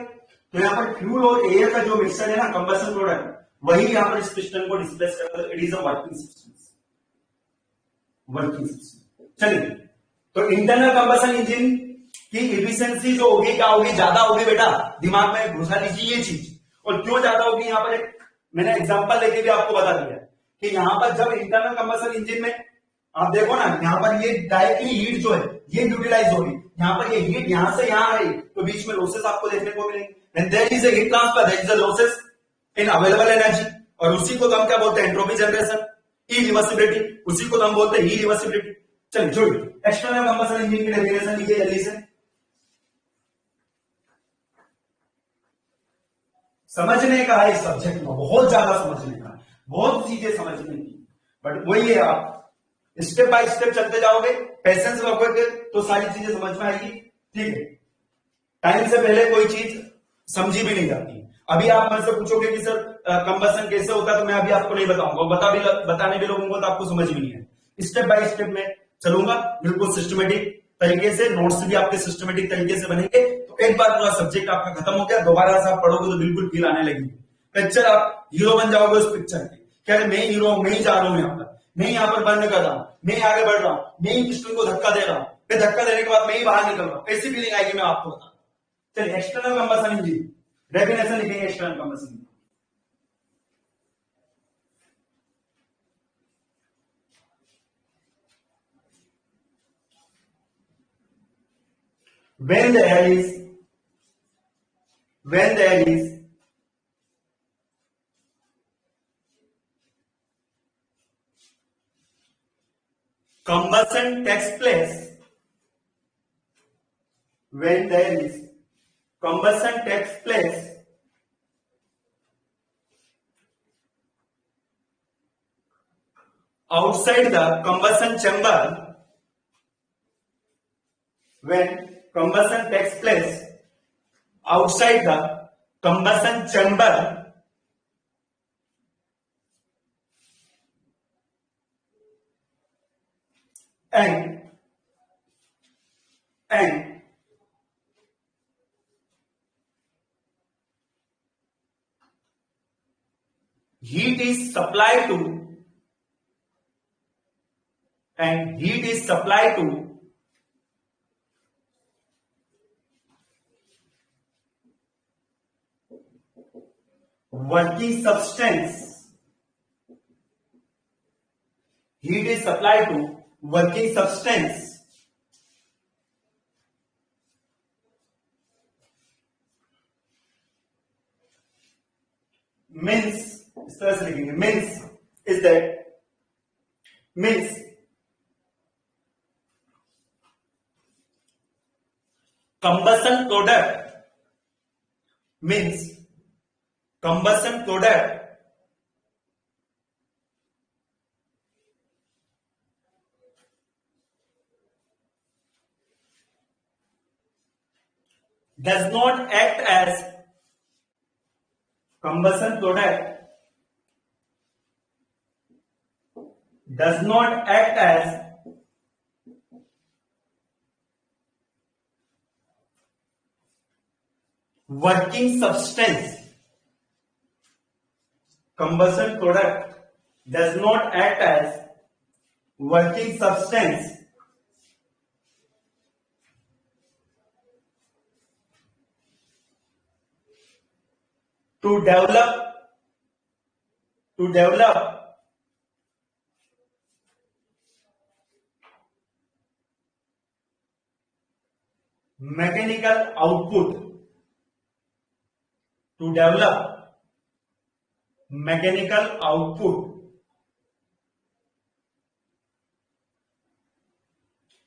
तो यहां पर फ्यूल और एयर का जो मिक्सचर है ना, कंबशन प्रोडक्ट, वही यहां पर इस पिस्टन को डिस्प्लेस करता है। It is a working substance, working substance. चलिए, तो इंटरनल कंबशन इंजन की इफिशियंसी जो होगी क्या होगी? ज्यादा होगी बेटा, दिमाग में घुसा लीजिए ये चीज। और क्यों ज्यादा होगी? यहां पर एक मैंने एग्जांपल लेके भी आपको बता दिया कि यहां पर जब इंटरनल कंबशन इंजन में आप देखो ना, यहां पर ये डायरेक्टली हीट जो है ये यूटिलाइज होगी, यहां पर ये हीट यहां से यहां आ रही, तो बीच में लॉसेस आपको देखने को मिलेंगे। When there is a heat transfer, there is a losses in available energy, और उसी को तो हम क्या बोलते हैं? एंट्रोपी जनरेशन, इरिवर्सिबिलिटी, उसी को तो हम बोलते हैं इरिवर्सिबिलिटी। चलिए जोड़िए, एक्सटर्नल कंबशन इंजन की डेफिनेशन लिखिए जल्दी से। समझने का है इस सब्जेक्ट में, बहुत ज्यादा समझने का, बहुत चीजें समझने की, बट वही है आप स्टेप बाय स्टेप चलते जाओगे, पेशेंस रखोगे तो सारी चीजें समझ में आएगी। ठीक है, टाइम से पहले कोई चीज समझी भी नहीं जाती। अभी आप मुझसे पूछोगे कि सर कंबशन कैसे होता है, तो मैं अभी आपको नहीं बताऊंगा, बताने भी लोगों तो आपको समझ भी नहीं है। स्टेप बाय स्टेप में चलूंगा, बिल्कुल सिस्टमेटिक तरीके से, नोट्स भी आपके सिस्टमेटिक तरीके से बनेंगे। तो एक बार पूरा सब्जेक्ट आपका खत्म हो गया, दोबारा से आप पढ़ोगे तो बिल्कुल फील आने लगेगी। पिक्चर आप हीरो बन जाओगे उस पिक्चर की, क्या मैं हीरो हूं, मैं ही जा रहा हूं यहाँ पर, मैं ही यहाँ पर बंद कर रहा हूं, मैं ही आगे बढ़ रहा हूं, मैं ही पिस्टन को धक्का दे रहा हूं, फिर धक्का देने के बाद मैं ही बाहर निकल रहा हूं, ऐसी फीलिंग आएगी, मैं आपको बता। चलिए, एक्सटर्नल कंबशन इंजन डेफिनेशन लिखेंगे। External combustion, when there is combustion takes place, when there is combustion takes place, outside the combustion chamber, when combustion takes place outside the combustion chamber, and heat is supplied to working substance, heat is supplied to working substance, means इस तरह से लिखेंगे, means combustion product does not act as working substance. Combustion product does not act as working substance to develop mechanical output,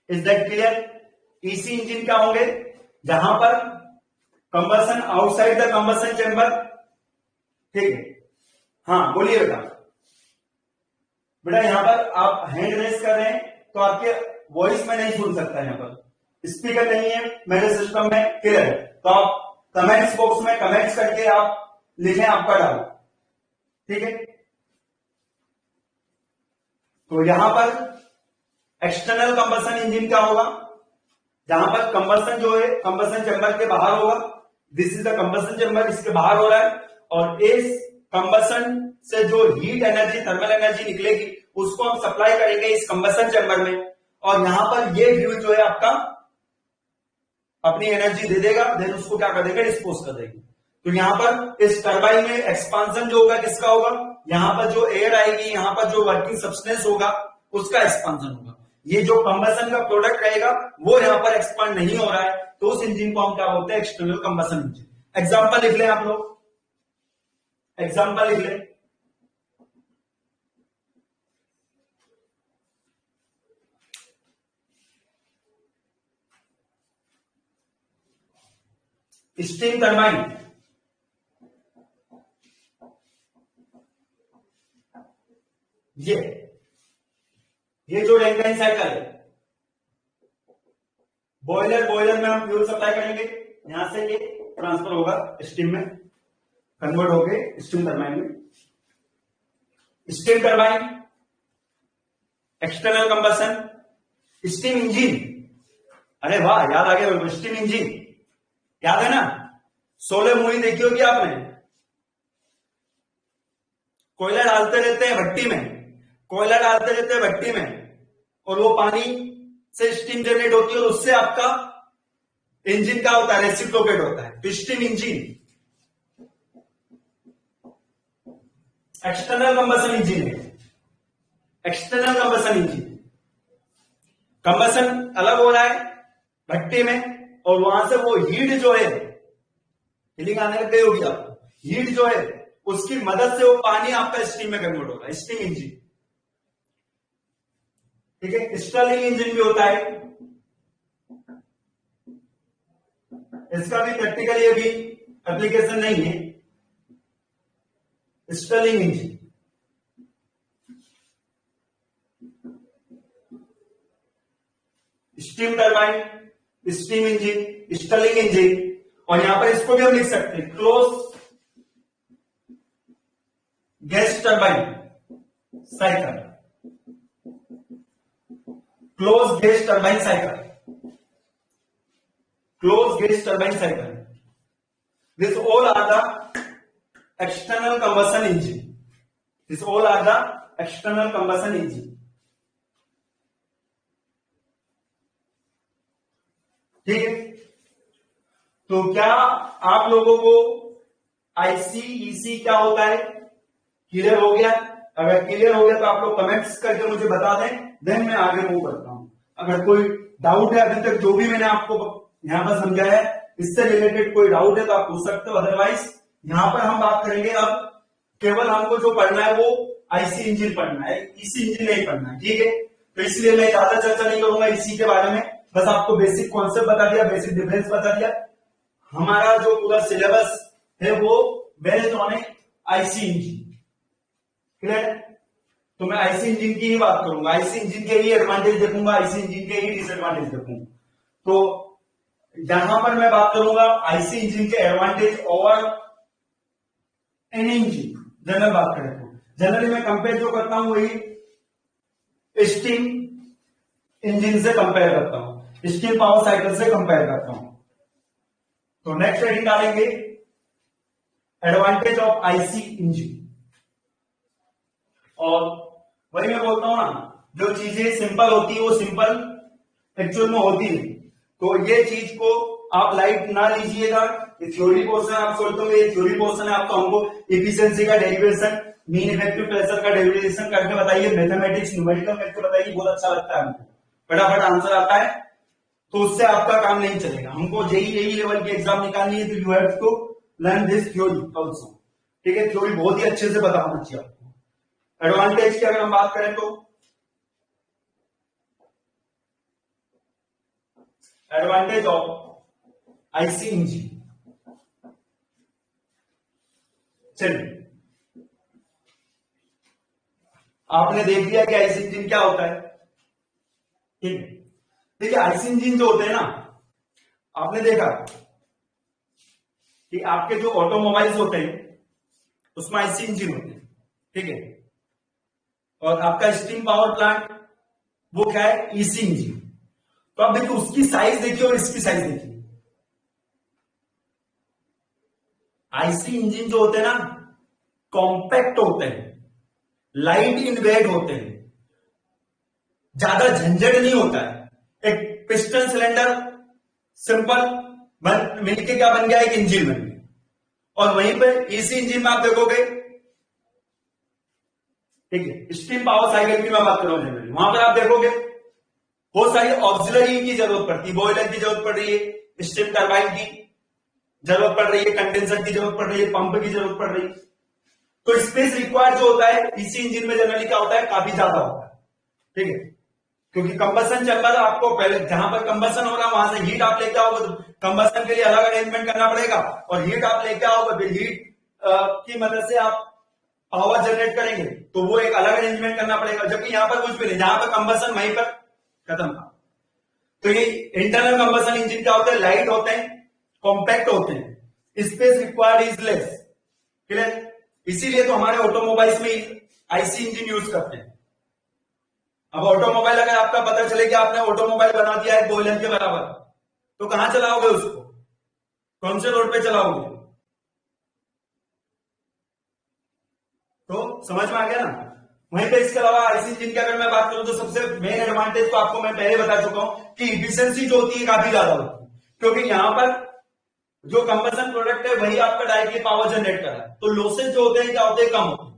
is that clear? EC engine क्या होंगे, जहां पर combustion outside the combustion chamber, ठीक है। हाँ बोलिए बेटा यहां पर आप हैंड रेस कर रहे हैं तो आपके वॉइस में नहीं सुन सकता, यहां पर स्पीकर नहीं है मेरे सिस्टम में, क्लियर है? तो आप कमेंट्स बॉक्स में कमेंट्स करके आप लिखें आपका डाउट, ठीक है। तो यहां पर एक्सटर्नल कंबसन इंजन क्या होगा, जहां पर कंबसन जो है कंबसन चैम्बर के बाहर होगा, this is the combustion chamber, इसके बाहर हो रहा है, और इस कंबसन से जो हीट एनर्जी, थर्मल एनर्जी निकलेगी उसको हम सप्लाई करेंगे इस कंबसन चैम्बर में, और यहां पर ये फ्यूल जो है आपका अपनी एनर्जी दे देगा, देन उसको क्या कर देगा, डिस्पोज कर देगा। तो यहां पर इस टरबाइन में एक्सपांसन जो होगा किसका होगा, यहां पर जो एयर आएगी, यहां पर जो वर्किंग सब्सटेंस होगा उसका एक्सपांसन होगा। ये जो कंबसन का प्रोडक्ट रहेगा वो यहां पर एक्सपांड नहीं हो रहा है, तो उस इंजन को हम क्या बोलते हैं, एक्सटर्नल कंबसन इंजन। एग्जांपल लिख लें आप लोग, एग्जांपल लिख लें। स्टीम टरबाइन, ये जो रैंकिन साइकिल है, बॉयलर में हम फ्यूल सप्लाई करेंगे, यहां से ये ट्रांसफर होगा स्टीम में, कन्वर्ट होके स्टीम टरबाइन में। Steam turbine, external combustion, steam engine, अरे वाह याद आ गया, स्टीम इंजन याद है ना, शोले मूवी देखी होगी आपने, कोयला डालते रहते हैं भट्टी में, और वो पानी से स्टीम जनरेट होती है, और उससे आपका इंजन का होता है, रेसिप्रोकेट होता है, तो steam engine. External combustion engine है, एक्सटर्नल कंबसन इंजन, कंबसन अलग हो रहा है भट्टी में, और वहां से वो हीट जो है, फीलिंग आने लग गई होगी आपको, हीट जो है उसकी मदद से वो पानी आपका स्टीम में कन्वर्ट होगा, स्टीम इंजन। ठीक है, स्टर्लिंग इंजन भी होता है, इसका भी प्रैक्टिकली अभी एप्लीकेशन नहीं है। Stirling engine, steam turbine, steam engine, Stirling engine, और यहां पर इसको भी हम लिख सकते हैं close gas turbine cycle, close gas turbine cycle, close gas turbine cycle. This all are the external combustion engine. This all are the external combustion engine. ठीक है, तो क्या आप लोगों को आईसीईसी क्या होता है क्लियर हो गया? अगर क्लियर हो गया तो आप लोग कमेंट्स करके मुझे बता दें, देन मैं आगे मूव करता हूं। अगर कोई डाउट है अभी तक जो भी मैंने आपको यहां पर समझाया है, इससे रिलेटेड कोई डाउट है तो आप पूछ सकते हो। अदरवाइज यहां पर हम बात करेंगे, अब केवल हमको जो पढ़ना है वो आईसी इंजन पढ़ना है, ईसी इंजन नहीं पढ़ना है। ठीक है, तो इसलिए मैं ज्यादा चर्चा नहीं करूंगा इसी के बारे में, बस आपको बेसिक कॉन्सेप्ट बता दिया, बेसिक डिफरेंस बता दिया। हमारा जो पूरा सिलेबस है वो based on IC engine. Clear? तो मैं आईसी इंजन की ही बात करूंगा, आईसी इंजन के ही एडवांटेज देखूंगा, आईसी इंजन के ही डिसएडवांटेज देखूंगा। तो यहां पर मैं बात करूंगा आईसी इंजन के advantage over any engine. General बात करें तो जनरली मैं कंपेयर जो करता हूं वही स्टीम इंजन से कंपेयर करता हूं, स्टीम पावर साइकिल से कंपेयर करता हूं। तो नेक्स्ट हेडिंग डालेंगे एडवांटेज ऑफ आईसी इंजन। और वही मैं बोलता हूं ना, जो चीजें सिंपल होती है वो सिंपल एक्चुअल में होती है। तो ये चीज को आप लाइट ना लीजिएगा, ये थ्योरी पोर्शन आप सोचते हो ये थ्योरी पोर्शन है, आप तो हमको एफिशिएंसी का डेरिवेशन, मीन इफेक्टिव प्रेशर का डेरिवेशन करके बताइए, मैथमेटिक्स न्यूमेरिकल करके बताइए, बहुत अच्छा लगता है हमको, फटाफट आंसर आता है। तो उससे आपका काम नहीं चलेगा, हमको जेईई लेवल की एग्जाम निकालनी है तो you have to learn this theory also. ठीक है, थ्योरी बहुत ही अच्छे से पता होना चाहिए आपको। एडवांटेज की अगर हम बात करें तो एडवांटेज ऑफ आईसी इंजन, चलिए आपने देख लिया कि आईसी इंजन क्या होता है। ठीक है, देखिए आईसी इंजन जो होते हैं ना, आपने देखा कि आपके जो ऑटोमोबाइल्स होते हैं उसमें आईसी इंजन होते हैं। ठीक है, और आपका स्टीम पावर प्लांट वो क्या है, ईसी इंजन। तो आप देखिए उसकी साइज देखिए और इसकी साइज देखिए। आईसी इंजन जो होते हैं ना कॉम्पैक्ट होते हैं, लाइट इन वेट होते हैं, ज्यादा झंझट नहीं होता है। एक पिस्टन सिलेंडर सिंपल मिलके क्या बन गया, एक इंजन बन गया। और वहीं पे ईसी इंजन में आप देखोगे, ठीक है, स्टीम पावर साइकिल की मैं बात कर रहा हूं, वहां पर आप देखोगे बहुत सारी ऑक्सिलरी की जरूरत पड़ती है, बॉयलर की जरूरत पड़ रही है, स्टीम टरबाइन की जरूरत पड़ रही है, कंडेंसर की जरूरत पड़ रही है, पंप की जरूरत पड़ रही है। तो स्पेस रिक्वायर्ड जो होता है इसी इंजन में जनरली क्या होता है, काफी ज्यादा होता है। ठीक है, क्योंकि कंबसन चल रहा है, आपको पहले जहां पर कंबसन हो रहा है वहां से हीट आप लेके आओगे, तो कंबसन के लिए अलग अरेंजमेंट करना पड़ेगा, और हीट आप लेके आओगे, फिर हीट की मदद से आप पावर जनरेट करेंगे, तो वो एक अलग अरेंजमेंट करना पड़ेगा। जबकि यहां पर कुछ भी नहीं, जहां पर कंबसन वहीं पर खत्म था। तो ये इंटरनल कंबसन इंजन क्या होते हैं, लाइट होते हैं, कॉम्पैक्ट होते हैं, space required is less. Clear? इसीलिए तो हमारे ऑटोमोबाइल्स में आईसी इंजन यूज करते हैं। अब ऑटोमोबाइल अगर आपका पता चले कि आपने ऑटोमोबाइल बना दिया है बॉयलर के बराबर, तो कहां चलाओगे उसको, कौन से रोड पे चलाओगे? तो समझ में आ गया ना। वहीं पे इसके अलावा आईसी इंजन की अगर मैं बात करूं तो सबसे मेन एडवांटेज तो आपको मैं पहले बता चुका हूं कि इफिशियंसी जो होती है काफी ज्यादा होती है, क्योंकि यहां पर जो कंबसन प्रोडक्ट है वही आपका डायरेक्टली पावर जनरेट कर रहा है। तो लॉसेज जो होते हैं क्या होते हैं, कम होते हैं।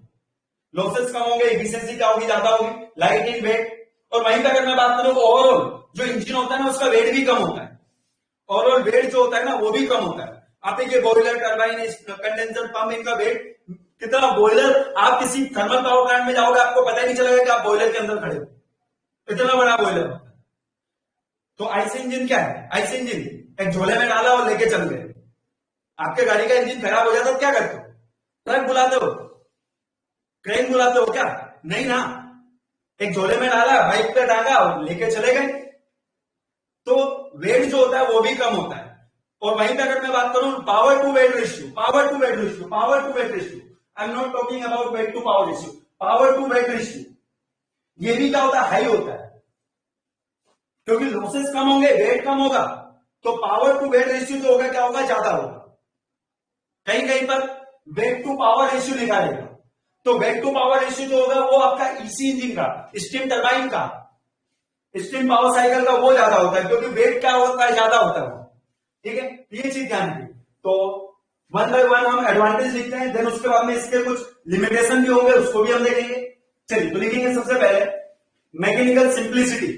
लॉसेज कम होंगे, इफिशियंसी क्या होगी, ज्यादा होगी, लाइट इन वेट। और वहीं पर अगर मैं बात करूं ओवरऑल जो इंजन होता है ना उसका वेट भी कम होता है। ओवरऑल वेट जो होता है ना वो भी कम होता है। आप देखिए बॉयलर, टरबाइन, कंडेंसर, पंप, इनका वेट कितना, बॉयलर आप किसी थर्मल पावर प्लांट में जाओगे आपको पता ही नहीं चलेगा कि आप बॉयलर के अंदर खड़े हो, इतना बड़ा बॉयलर होता है। तो आईसी इंजन क्या है? आईसी इंजन एक झोले में डाला और लेके चल गए। आपके गाड़ी का इंजन खराब हो जाता तो क्या करते हो? ट्रक बुलाते हो, क्रेन बुलाते हो क्या? नहीं ना, एक झोले में डाला, बाइक पे टांगा और लेके चले गए। तो वेट जो होता है वो भी कम होता है। और वहीं पे अगर मैं बात करूं power to weight ratio, power to weight ratio, power to weight ratio, I am not talking about weight to power ratio, power to weight ratio, ये भी क्या होता है? हाई होता है, क्योंकि लॉसेस कम होंगे, वेट कम होगा, तो पावर टू वेट रेशियो जो होगा क्या होगा? ज्यादा होगा। कहीं कहीं पर वेट टू पावर रेशियो लिखा रहेगा, तो वेट टू पावर रेशियो जो होगा वो आपका ईसी इंजन का, स्टीम टरबाइन का, स्टीम पावर साइकिल का वो ज्यादा होता है, क्योंकि वेट क्या होता है? ज्यादा होता है। ठीक है, ये चीज ध्यान रखिए। तो वन बाय वन हम एडवांटेज लिखते हैं, देन उसके बाद में इसके कुछ लिमिटेशन भी होंगे, उसको भी हम देखेंगे। चलिए तो लिखेंगे सबसे पहले मैकेनिकल सिंप्लिसिटी।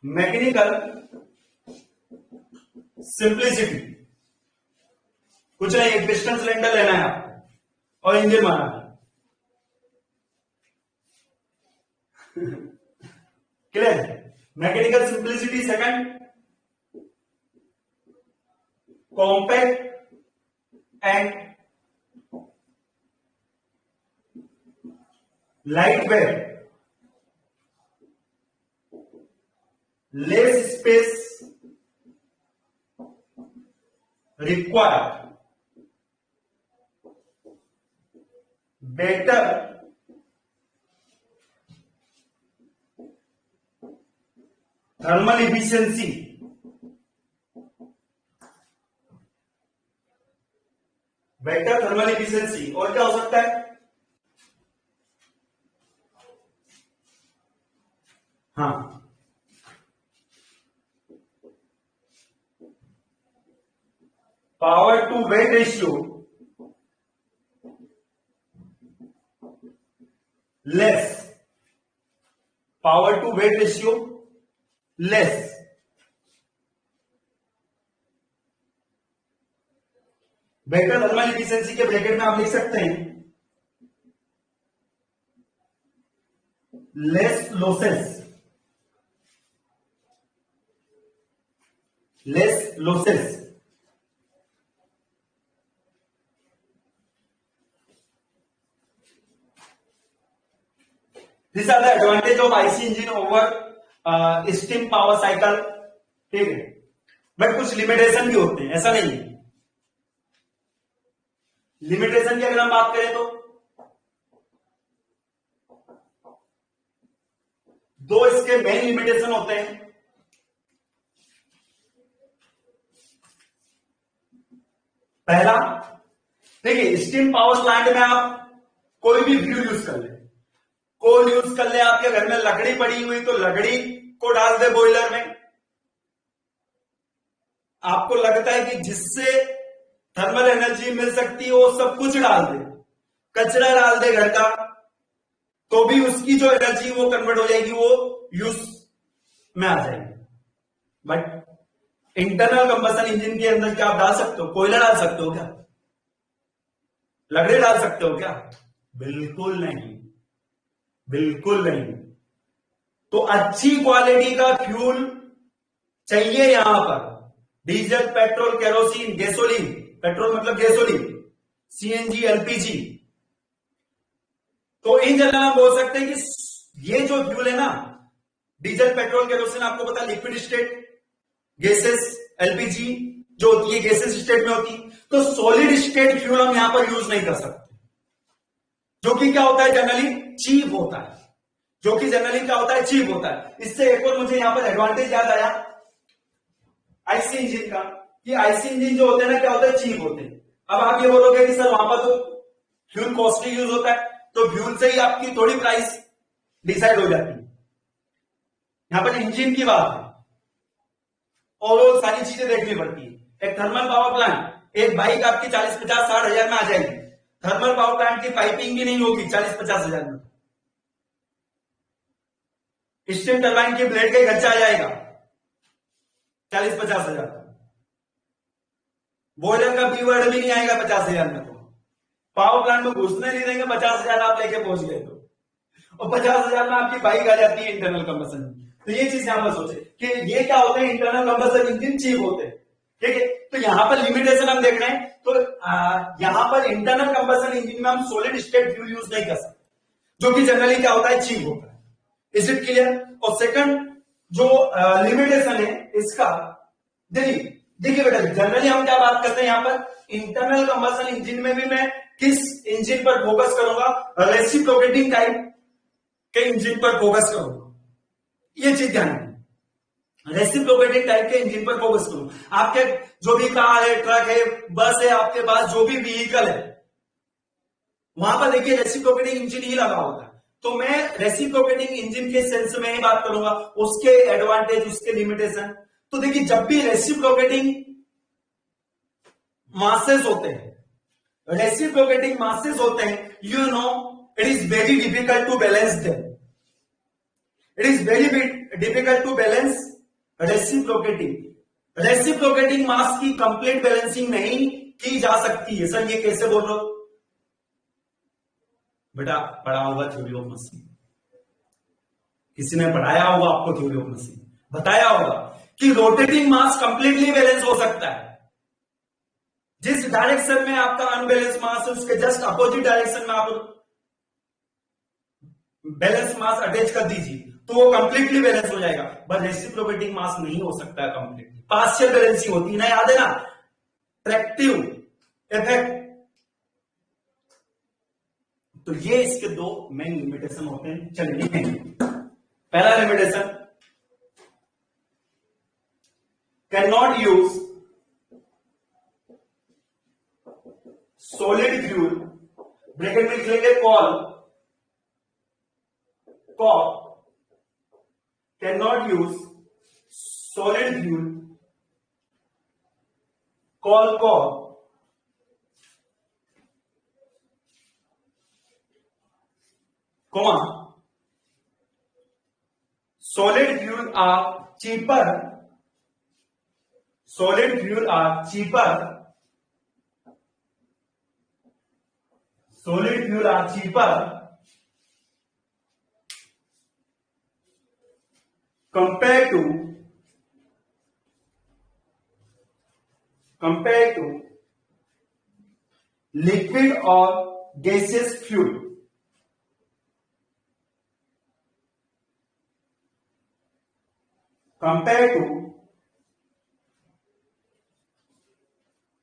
मैकेनिकल सिंप्लिसिटी कुछ नहीं, एक पिस्टन सिलेंडर लेना है आपको और इंजन बनाना है। Clear? Mechanical simplicity. Second, compact and light weight, less space required, better thermal efficiency, better thermal efficiency. और क्या हो सकता है? हाँ, power to weight ratio less, power to weight ratio less, better thermal efficiency के bracket में आप लिख सकते हैं less losses, less losses. This are the advantage of IC engine over steam power cycle. ठीक है, बट कुछ लिमिटेशन भी होते हैं, ऐसा नहीं है। लिमिटेशन की अगर हम बात करें तो दो इसके मेन लिमिटेशन होते हैं। पहला, देखिए स्टीम पावर प्लांट में आप कोई भी फ्यूल यूज कर ले, कोल यूज कर ले, आपके घर में लकड़ी पड़ी हुई तो लकड़ी को डाल दे बॉयलर में। आपको लगता है कि जिससे थर्मल एनर्जी मिल सकती है वो सब कुछ डाल दे, कचरा डाल दे घर का, तो भी उसकी जो एनर्जी वो कन्वर्ट हो जाएगी, वो यूज में आ जाएगी। बट इंटरनल कंबशन इंजन के अंदर क्या आप डाल सकते हो? कोयला डाल सकते हो क्या? लकड़ी डाल सकते हो क्या? बिल्कुल नहीं, बिल्कुल नहीं। तो अच्छी क्वालिटी का फ्यूल चाहिए यहां पर, diesel, petrol, kerosene, gasoline, petrol मतलब गैसोलीन, सीएनजी, एलपीजी। तो इन जनरल हम बोल सकते हैं कि ये जो फ्यूल है ना, डीजल, पेट्रोल, केरोसिन, आपको पता लिक्विड स्टेट, गैसेस, एलपीजी जो होती है गैसेस स्टेट में होती है। तो सॉलिड स्टेट फ्यूल हम यहां पर यूज नहीं कर सकते, जो कि क्या होता है? जनरली चीप होता है, जो कि जनरली क्या होता है? चीप होता है। इससे एक और मुझे यहां पर एडवांटेज याद आया आईसी इंजन का, कि आईसी इंजन जो होते हैं ना क्या होता है? चीप होते हैं। अब आप ये बोलोगे कि सर वहां पर तो फ्यूल कॉस्टली यूज होता है, तो फ्यूल से ही आपकी थोड़ी प्राइस डिसाइड हो जाती है। यहां पर इंजन की बात है और वो सारी चीजें देखनी पड़ती है। एक थर्मल पावर प्लांट, एक बाइक आपकी 40, 50, 60 हजार में आ जाएगी। थर्मल पावर प्लांट की पाइपिंग भी नहीं होगी 40, 50 हजार में। स्टीम टरबाइन की ब्लेड का ही खर्चा आ जाएगा 40-50 हजार का। बॉयलर का बी वर्ड भी नहीं आएगा 50 हजार में। तो पावर प्लांट में घुसने नहीं देंगे 50 हजार आप लेके पहुंच गए तो, और 50 हजार में आपकी बाइक आ जाती है इंटरनल कंबशन। तो ये चीज यहां पर सोचे कि ये क्या होते हैं, इंटरनल कंबशन इंजन चीप होते हैं, ठीक है। तो यहां पर लिमिटेशन हम देख रहे हैं, तो यहां पर इंटरनल कंबशन इंजन में हम सॉलिड स्टेट फ्यूल यूज नहीं कर सकते, जो कि जनरली क्या होता है, चीप होता है। Is it clear? और सेकंड जो लिमिटेशन है इसका, देखिए बेटा, जनरली हम क्या बात करते हैं यहां पर, इंटरनल कंबशन इंजन में भी मैं किस इंजन पर फोकस करूंगा, रेसिप्रोकेटिंग टाइप के इंजन पर फोकस करूंगा। ये चीज ध्यान रखना, रेसिप्रोकेटिंग टाइप के इंजन पर फोकस करूं। आपके जो भी कार है, ट्रक है, बस है, आपके पास जो भी व्हीकल है, वहां पर देखिए रेसिप्रोकेटिंग इंजन ही लगा होता है। तो मैं रेसिप्रोकेटिंग इंजन के सेंस में ही बात करूंगा, उसके एडवांटेज, उसके लिमिटेशन। तो देखिए, जब भी रेसिप्रोकेटिंग मासेस होते हैं, रेसिप्रोकेटिंग मासेस होते हैं, you know it is very difficult to balance them. It is very difficult to balance reciprocating mass की कंप्लीट बैलेंसिंग नहीं की जा सकती है। सर ये कैसे बोल रहे हो बेटा? पढ़ा होगा थ्योरी ऑफ मशीन, किसी ने पढ़ाया होगा आपको थ्योरी ऑफ मशीन, बताया होगा कि रोटेटिंग मास कंप्लीटली बैलेंस हो सकता है। जिस डायरेक्शन में आपका अनबैलेंस मास है, उसके जस्ट अपोजिट डायरेक्शन में आप बैलेंस मास अटैच कर दीजिए, तो वो कंप्लीटली बैलेंस हो जाएगा। बट रेसिप्रोकेटिंग मास नहीं हो सकता कंप्लीटली, पार्शियल बैलेंसिंग होती है ना, याद है ना, ट्रैक्टिव इफेक्ट। तो ये इसके दो मेन लिमिटेशन होते हैं। चलिए, पहला limitation, can not use solid fuel, bracket में लिख लेंगे call can not use solid fuel, call comma solid fuel are cheaper solid fuel are cheaper solid fuel are cheaper compared to liquid or gaseous fuel. Compared to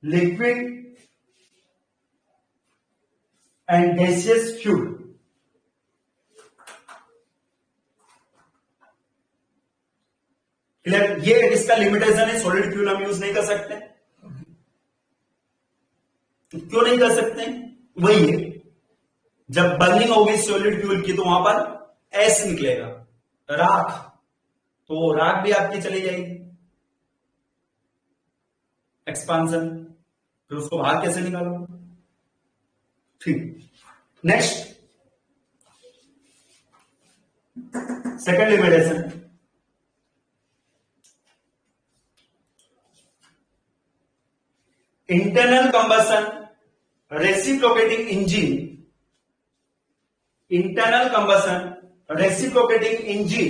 liquid and gaseous fuel. Clear? ये इसका limitation है, solid fuel हम use नहीं कर सकते। क्यों नहीं कर सकते? वही है, जब बर्निंग होगी सॉलिड फ्यूल की तो वहां पर एस निकलेगा, राख, तो राख भी आपकी चली जाएगी, एक्सपांशन, फिर उसको बाहर कैसे निकालोगे? ठीक, next second limitation, internal combustion reciprocating engine, internal combustion reciprocating engine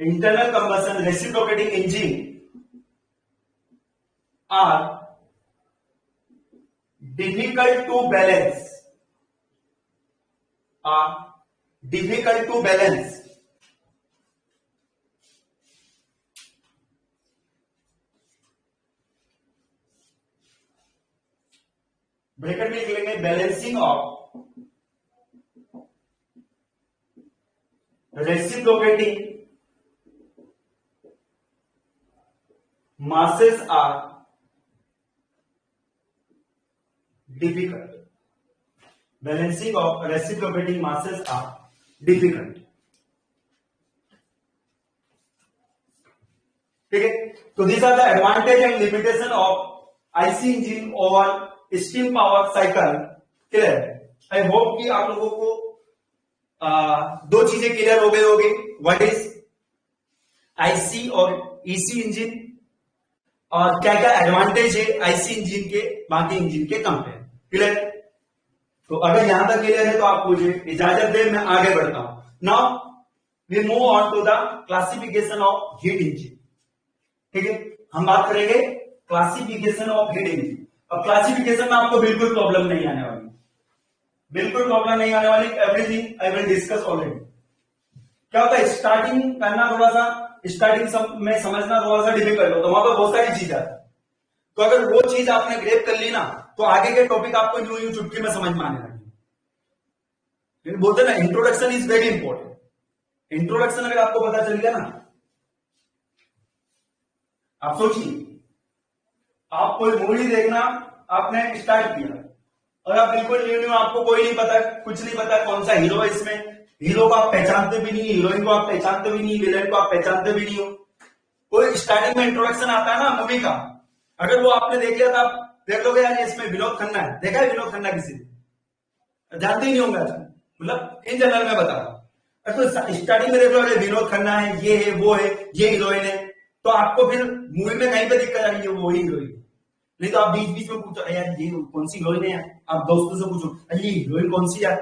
internal combustion reciprocating engine are difficult to balance, bracket में लिख लेंगे balancing of reciprocating masses are difficult. Balancing of reciprocating masses are difficult. ठीक है। तो these are the advantage and limitation of IC engine और steam power cycle. Clear. I hope कि आप लोगों को दो चीजें क्लियर हो गई होगी। व्हाट इज आईसी और ईसी इंजन और क्या क्या एडवांटेज है आईसी इंजन के बाकी इंजन के कंपेयर। क्लियर। तो अगर यहां तक क्लियर है तो आप मुझे इजाजत दें, मैं आगे बढ़ता हूं। Now we move on to the classification of heat engine. ठीक है, हम बात करेंगे क्लासिफिकेशन ऑफ हीट इंजन। अब क्लासिफिकेशन में आपको बिल्कुल प्रॉब्लम नहीं आने वाली, बिल्कुल प्रॉब्लम नहीं आने वाली। Everything I will discuss already. क्या होता है, स्टार्टिंग करना थोड़ा सा, स्टार्टिंग में समझना थोड़ा सा डिफिकल्ट होता है, वहां पर बहुत सारी चीज आती है। तो अगर वो चीज आपने ग्रेप कर ली ना, तो आगे के टॉपिक आपको यूं यूं चुटकी में समझ में आने लगे। बोलते ना, introduction is very important. Introduction अगर आपको पता चल गया ना, आप सोचिए, आप कोई मूवी देखना आपने स्टार्ट किया और आप बिल्कुल न्यू, आपको कोई नहीं पता, कुछ नहीं पता कौन सा हीरो है इसमें, हीरो को आप पहचानते भी नहीं, हीरोइन को आप पहचानते भी नहीं, विलेन को आप पहचानते भी नहीं हो। कोई स्टार्टिंग में इंट्रोडक्शन आता है ना मूवी का, अगर वो आपने देख लिया तो आप देख लोगे यार इसमें विनोद खन्ना है। देखा है विनोद खन्ना किसी ने? जानते ही नहीं होंगे। मतलब इन जनरल में बता रहा हूं। तो स्टार्टिंग में देख लो, अरे विनोद खन्ना है, ये है, वो है, ये हीरोइन है, तो आपको फिर मूवी में कहीं पे दिक्कत आ रही है, वो ही हीरोइन। नहीं तो आप बीच बीच में पूछो, यार ये कौन सी हीरोइन है, आप दोस्तों से पूछो, अरे ये हीरोइन कौन सी यार,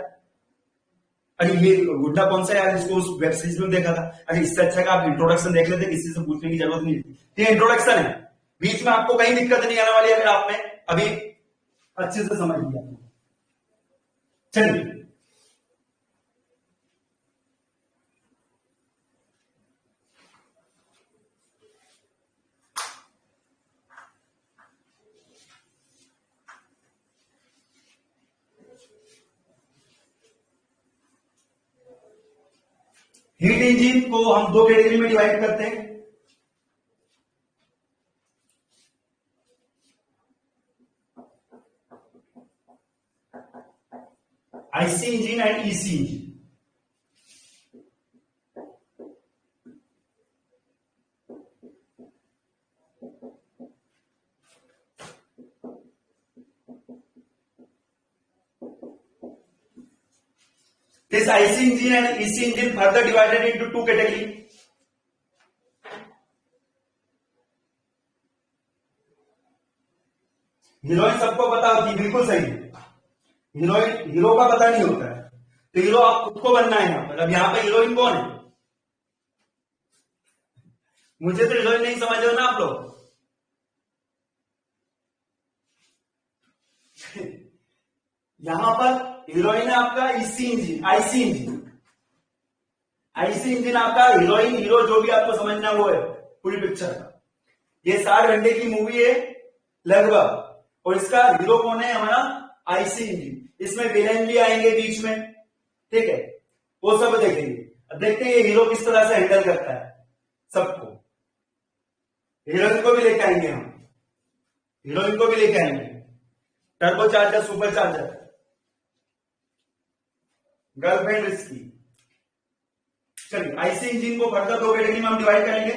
अरे ये गुड्डा कौन सा यार, इसको उस वेब सीरीज में देखा था। अरे इससे अच्छा का आप इंट्रोडक्शन देख लेते, किसी से पूछने की जरूरत नहीं थी। ये इंट्रोडक्शन है, बीच में आपको कहीं दिक्कत नहीं आने वाली अगर आपने अभी अच्छे से समझ लिया। चलिए, हीट इंजन को हम दो कैटेगरी में डिवाइड करते हैं। IC engine and EC engine. This IC engine and EC engine further divided into two categories. Heroine सबको पता होती है, बिल्कुल सही। हीरोइन, हीरो का पता नहीं होता है, तो हीरो आप खुद को बनना है यहाँ पर। अब यहाँ पे हीरोइन कौन है? मुझे तो हीरोइन नहीं समझ रहे हो ना आप लोग। यहां पर हीरोइन है आपका EC engine, IC engine. IC engine आपका हीरोइन, हीरो जो भी आपको समझना वो है पूरी पिक्चर का। ये 60 घंटे की मूवी है लगभग, और इसका हीरो कौन है? हमारा आईसी इंजन। इसमें विलेन भी आएंगे बीच में, ठीक है, वो सब देखेंगे। अब देखते हैं ये हीरो किस तरह से हैंडल करता है सबको। हीरोइन को भी लेके आएंगे हम, हीरोइन को भी लेके आएंगे, turbo charger, super charger, girlfriend इसकी। चलिए, आईसी इंजन को फर्दर दो कैटेगरी में हम डिवाइड करेंगे।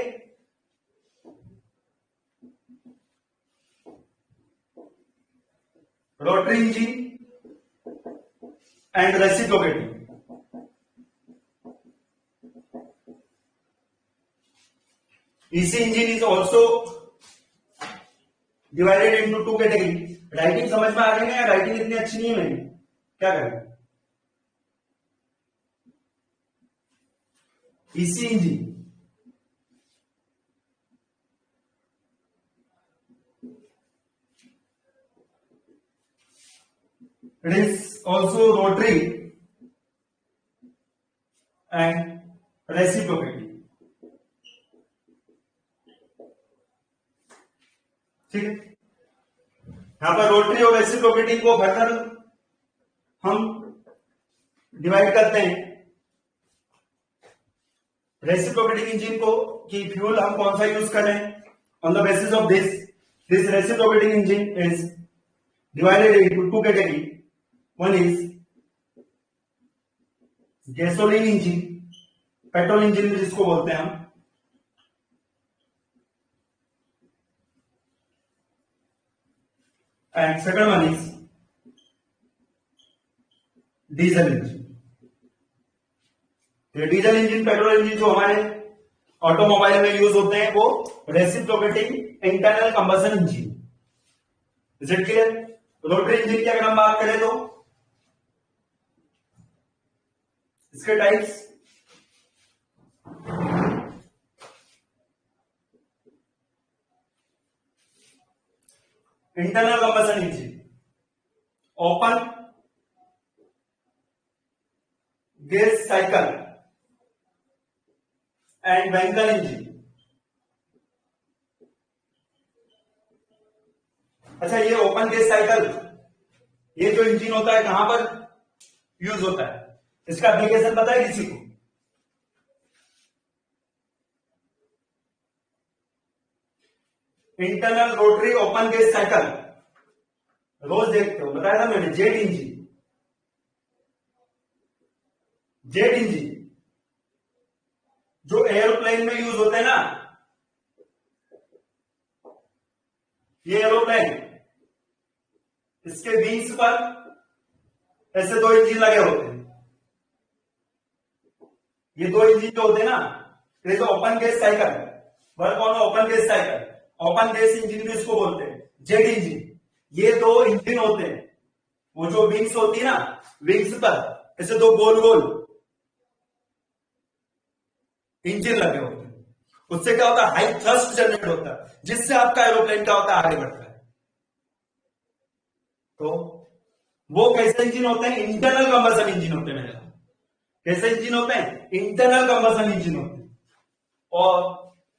Rotary engine and reciprocating. EC engine is also divided into two category. Writing समझ में आ रही है? राइटिंग इतनी अच्छी नहीं है मेरी, क्या करें? EC engine it is also rotary and reciprocating। ठीक है, यहां पर रोटरी और रेसिप्रोकेटिंग को फर्दर हम डिवाइड करते हैं। रेसिप्रोकेटिंग इंजन को की फ्यूल हम कौन सा यूज कर रहे हैं? On the basis of this reciprocating engine is divided into two category. One is gasoline engine, petrol engine जिसको बोलते हैं हम, and second one is diesel engine. Diesel engine, petrol engine जो हमारे ऑटोमोबाइल में यूज होते हैं वो reciprocating internal combustion engine. Is it clear? Rotary engine की अगर हम बात करें तो इसके types internal combustion engine, open gas cycle and Wankel engine. अच्छा, ये ओपन गैस साइकिल, ये जो इंजन होता है कहां पर यूज होता है, इसका एप्लीकेशन पता है किसी को? Internal rotary open gas cycle रोज देखते हो, बताया था मैंने। जेट इंजन, जेट इंजन जो एरोप्लेन में यूज होते हैं ना, ये एरोप्लेन, इसके विंग्स पर ऐसे दो इंजन लगे होते हैं। ये दो इंजन जो होते हैं ना, ये जो open gas cycle, work on open gas cycle, open gas engine भी इसको बोलते हैं, जेट इंजन। ये दो इंजन होते हैं, वो जो विंग्स होती है ना, विंग्स पर ऐसे दो गोल गोल इंजन लगे होते हैं। उससे क्या होता है, हाई थ्रस्ट जनरेट होता है, जिससे आपका एरोप्लेन क्या होता है, आगे बढ़ता है। तो वो कैसे इंजन होते हैं? इंटरनल कंबशन इंजन होते हैं। कैसे इंजन होते हैं? इंटरनल कंबशन इंजन होते हैं। और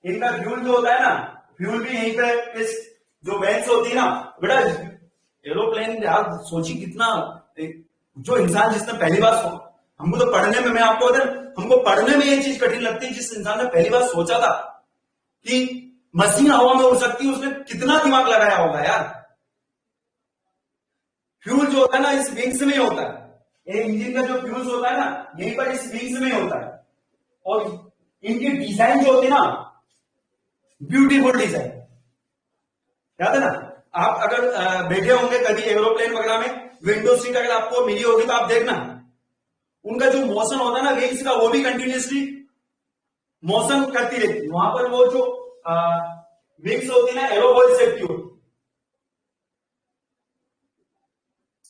इनका फ्यूल जो होता है ना, फ्यूल भी यहीं पे इस जो वेंट्स होती है ना, बेटा एरोप्लेन यार सोची कितना, जो इंसान जिसने पहली बार, हमको तो पढ़ने में, मैं आपको अगर हमको पढ़ने में ये चीज कठिन लगती है, जिस इंसान ने पहली बार सोचा था कि मशीन हवा में उड़ सकती है, उसने कितना दिमाग लगाया होगा यार। फ्यूल जो होता है ना, इस विंग्स में होता है। एक इंजन का जो फ्यूल होता है ना, यहीं पर इस विंग्स में होता है। और इनकी डिजाइन जो होती है ना, ब्यूटीफुल डिजाइन, याद है ना? आप अगर बैठे होंगे कभी एरोप्लेन वगैरह में, विंडो सीट अगर आपको मिली होगी तो आप देखना, उनका जो मोशन होता है ना विंग्स का, वो भी कंटिन्यूसली मोशन करती रहती है। वहां पर वो जो विंग्स होती है ना, एरोफॉइल सेफ्टी होती है।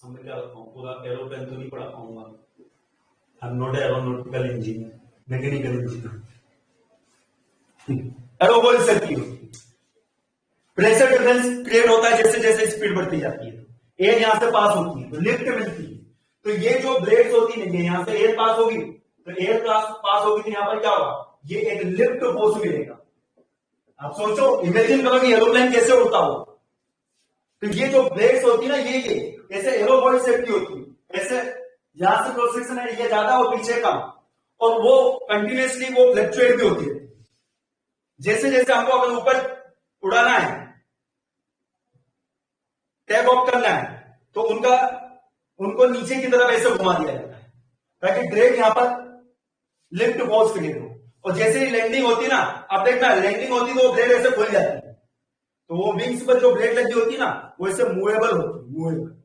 मैं क्या बताऊं, पूरा एरोप्लेन तो नहीं पढ़ा पाऊंगा, आई am not aeronautical engineer, mechanical engineer. Aerofoil safety होती है। प्रेशर डिफरेंस क्रिएट होता है जैसे जैसे स्पीड बढ़ती जाती है, एयर यहां से पास होती है तो लिफ्ट मिलती है। तो ये जो ब्लेड्स होती है, यहां से एयर पास होगी, तो एयर पास होगी तो यहां पर क्या होगा, ये एक लिफ्ट फोर्स मिलेगा। आप सोचो, इमेजिन करो कि एरोप्लेन कैसे उड़ता हो। तो ये जो ब्लेड्स होती है ना, ये ऐसे एरोफॉइल सेफ्टी होती है, ऐसे यहां से क्रॉस सेक्शन है, ये ज्यादा और पीछे कम, और वो कंटिन्यूसली वो फ्लक्चुएट भी होती है। जैसे जैसे हमको अगर ऊपर उड़ाना है, टेक ऑफ करना है, तो उनको नीचे की तरफ ऐसे घुमा दिया जाता है ताकि ड्रैग यहां पर लिफ्ट फोर्स क्रिएट हो। और जैसे ही लैंडिंग होती है ना, आप देखना लैंडिंग होती है तो वो ब्लेड ऐसे खुल जाती है, तो वो विंग्स पर जो ब्लेड लगी होती है ना, वो ऐसे मूवेबल होती है, मूवेबल।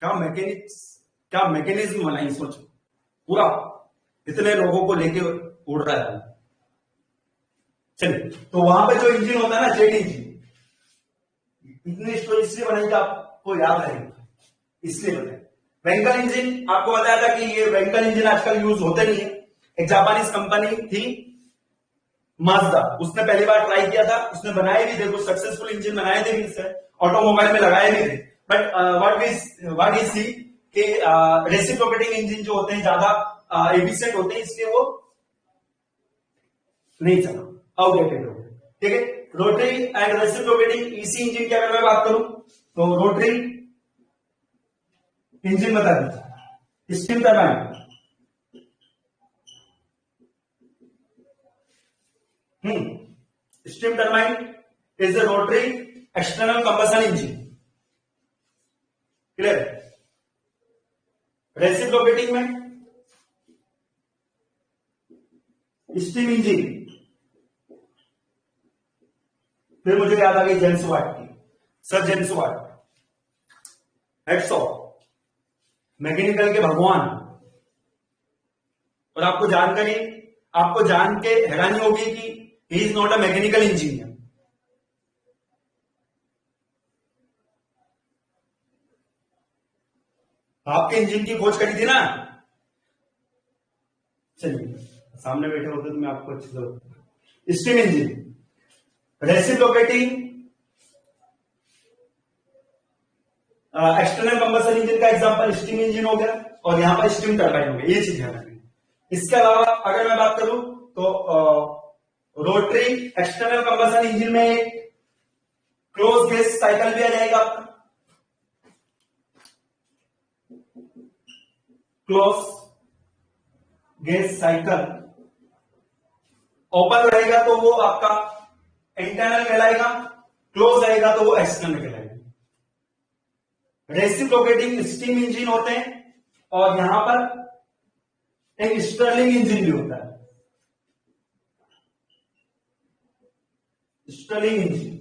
क्या मैकेनिज्म बनाई, सोचो पूरा इतने लोगों को लेके उड़ रहा है। चलिए, तो वहां पे जो इंजन होता है ना, जेट इंजन, इतनी स्टोरी इसलिए बनाई कि आपको याद रहेगा, इसलिए बताया। वेंकल इंजन आपको बताया था कि ये वेंकल इंजन आजकल यूज होते नहीं है। एक जापानीज कंपनी थी माजदा, उसने पहली बार ट्राई किया था, उसने बनाए भी थे, कुछ सक्सेसफुल इंजन बनाए थे भी, इससे ऑटोमोबाइल में लगाए भी थे। बट व्हाट वी सी कि रेसिप्रोकेटिंग इंजन जो होते हैं ज्यादा एफिशिएंट होते हैं, इसलिए वो नहीं चला, आउटडेटेड हो गया। ठीक है, rotary and reciprocating EC engine की अगर मैं बात करूं तो रोटरी इंजन बता दीजिए, steam turbine, steam turbine is a rotary external combustion engine. Clear? Reciprocating में स्टीम इंजन, फिर मुझे याद आ गई जेम्स वाट की, sir James Watt. Hats off, mechanical के भगवान। और आपको जान के हैरानी होगी कि he is not a mechanical engineer. आपके इंजन की खोज करी थी ना। चलिए, सामने बैठे होते तो मैं आपको अच्छे से। Steam engine, reciprocating external combustion engine का एग्जांपल स्टीम इंजन हो गया, और यहां पर स्टीम टरबाइन हो गया। ये चीज ध्यान रखनी। इसके अलावा अगर मैं बात करूं तो रोटरी एक्सटर्नल कंबशन इंजन में एक क्लोज गैस साइकिल भी आ जाएगा आपका। क्लोज गैस साइकिल ओपन रहेगा तो वो आपका इंटरनल कहलाएगा, क्लोज रहेगा तो वो एक्सटर्नल कहलाएगा। रेसिप्रोकेटिंग स्टीम इंजन होते हैं, और यहां पर एक स्टर्लिंग इंजन भी होता है। Stirling engine,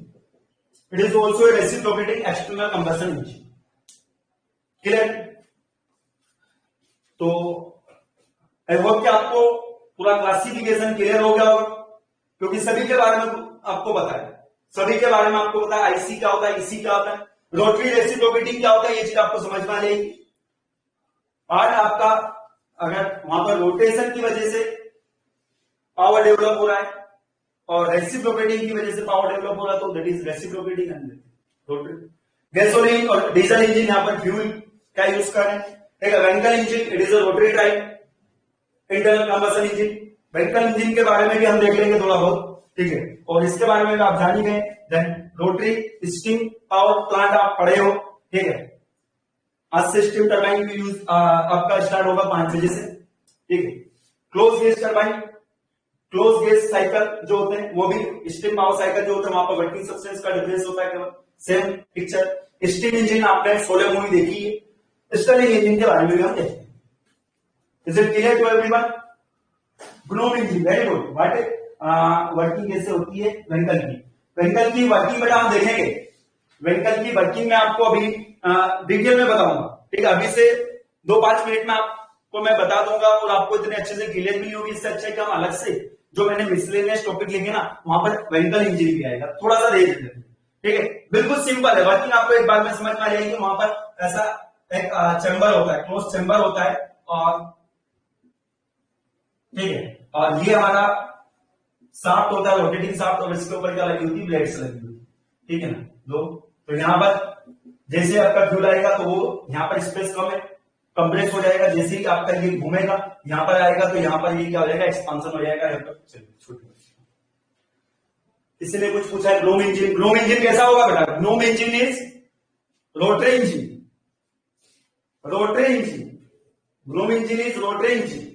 it is also a reciprocating external combustion engine. Clear? तो आई होप कि आपको पूरा क्लासिफिकेशन क्लियर हो गया होगा, क्योंकि सभी के बारे में आपको पता है। सभी के बारे में आपको पता है आईसी क्या होता है, ईसी क्या होता है, रोटरी रेसिप्रोकेटिंग क्या होता है, ये चीज आपको समझ में आ जाएगी। पार्ट आपका, अगर वहां पर रोटेशन की वजह से पावर डेवलप हो रहा है और रेसिप्रोकेटिंग की वजह से पावर डेवलप हो रहा है, तो that is reciprocating rotary. Gasoline और डीजल इंजन यहां पर फ्यूल का यूज कर रहे हैं। ठीक है, Wankel engine, it is a rotary drive internal combustion engine. Wankel engine के बारे में भी हम देख लेंगे थोड़ा बहुत। ठीक है, और इसके बारे में आप जान ही गए। Then rotary steam power plant आप पढ़े हो। ठीक है, आज से स्टीम टरबाइन की यूज आपका स्टार्ट होगा 5 बजे से। ठीक है, close gas turbine, close gas cycle जो होते हैं वो भी स्टीम पावर साइकिल जो होते हैं, वहां पर वर्किंग सब्सटेंस का डिफरेंस होता है केवल। Same picture. स्टीम इंजन आपने 16 मूवी देखी है। स्टर्लिंग इंजन के बारे में भी हम देखते हैं। Is it clear to everyone? Gnome engine, very good. What working कैसे होती है वेंकल की? वेंकल की वर्किंग बेटा हम देखेंगे। वेंकल की वर्किंग में आपको अभी डिटेल में बताऊंगा। ठीक है, अभी से 2-5 मिनट में आपको मैं बता दूंगा, और आपको इतने अच्छे से क्लियर भी नहीं होगी। इससे अच्छा है कि हम अलग से जो मैंने मिसलेनियस टॉपिक लिखे ना, वहां पर वेंकल इंजन भी आएगा, थोड़ा सा देख लेते हैं। ठीक है, बिल्कुल सिंपल है वर्किंग, आपको एक बार में समझ में आ जाएगी। वहां पर ऐसा एक चैम्बर होता है, क्लोज चैम्बर होता है, और ठीक है, और ये हमारा शाफ्ट होता है, रोटेटिंग शाफ्ट, और इसके ऊपर क्या लगी होती है? ब्लेड्स लगी हुई। ठीक है ना, दो। तो यहां पर जैसे आपका फ्यूल आएगा तो वो यहां पर स्पेस कम है, कंप्रेस हो जाएगा। जैसे ही आपका ये घूमेगा यहां पर आएगा तो यहां पर ये क्या हो जाएगा? एक्सपांशन हो जाएगा। यहाँ पर किसी ने कुछ पूछा है ग्नोम इंजन। ग्नोम इंजन कैसा होगा बेटा? GNOME engine is rotary engine. Rotary engine, GNOME engine is rotary engine.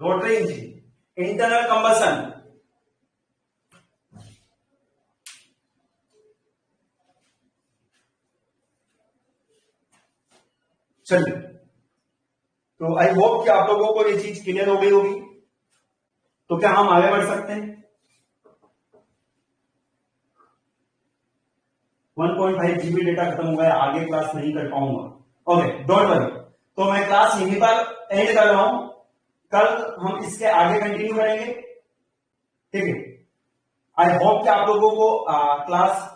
Rotary engine, internal combustion. चलिए, तो आई होप कि आप लोगों को ये चीज क्लियर हो गई होगी। तो क्या हम आगे बढ़ सकते हैं? 1.5 GB डेटा खत्म हो गया, आगे क्लास नहीं कर पाऊंगा। Okay, don't worry. तो मैं क्लास यहीं पर एंड कर रहा हूं। कल हम इसके आगे कंटिन्यू करेंगे। ठीक है, आई होप कि आप लोगों को क्लास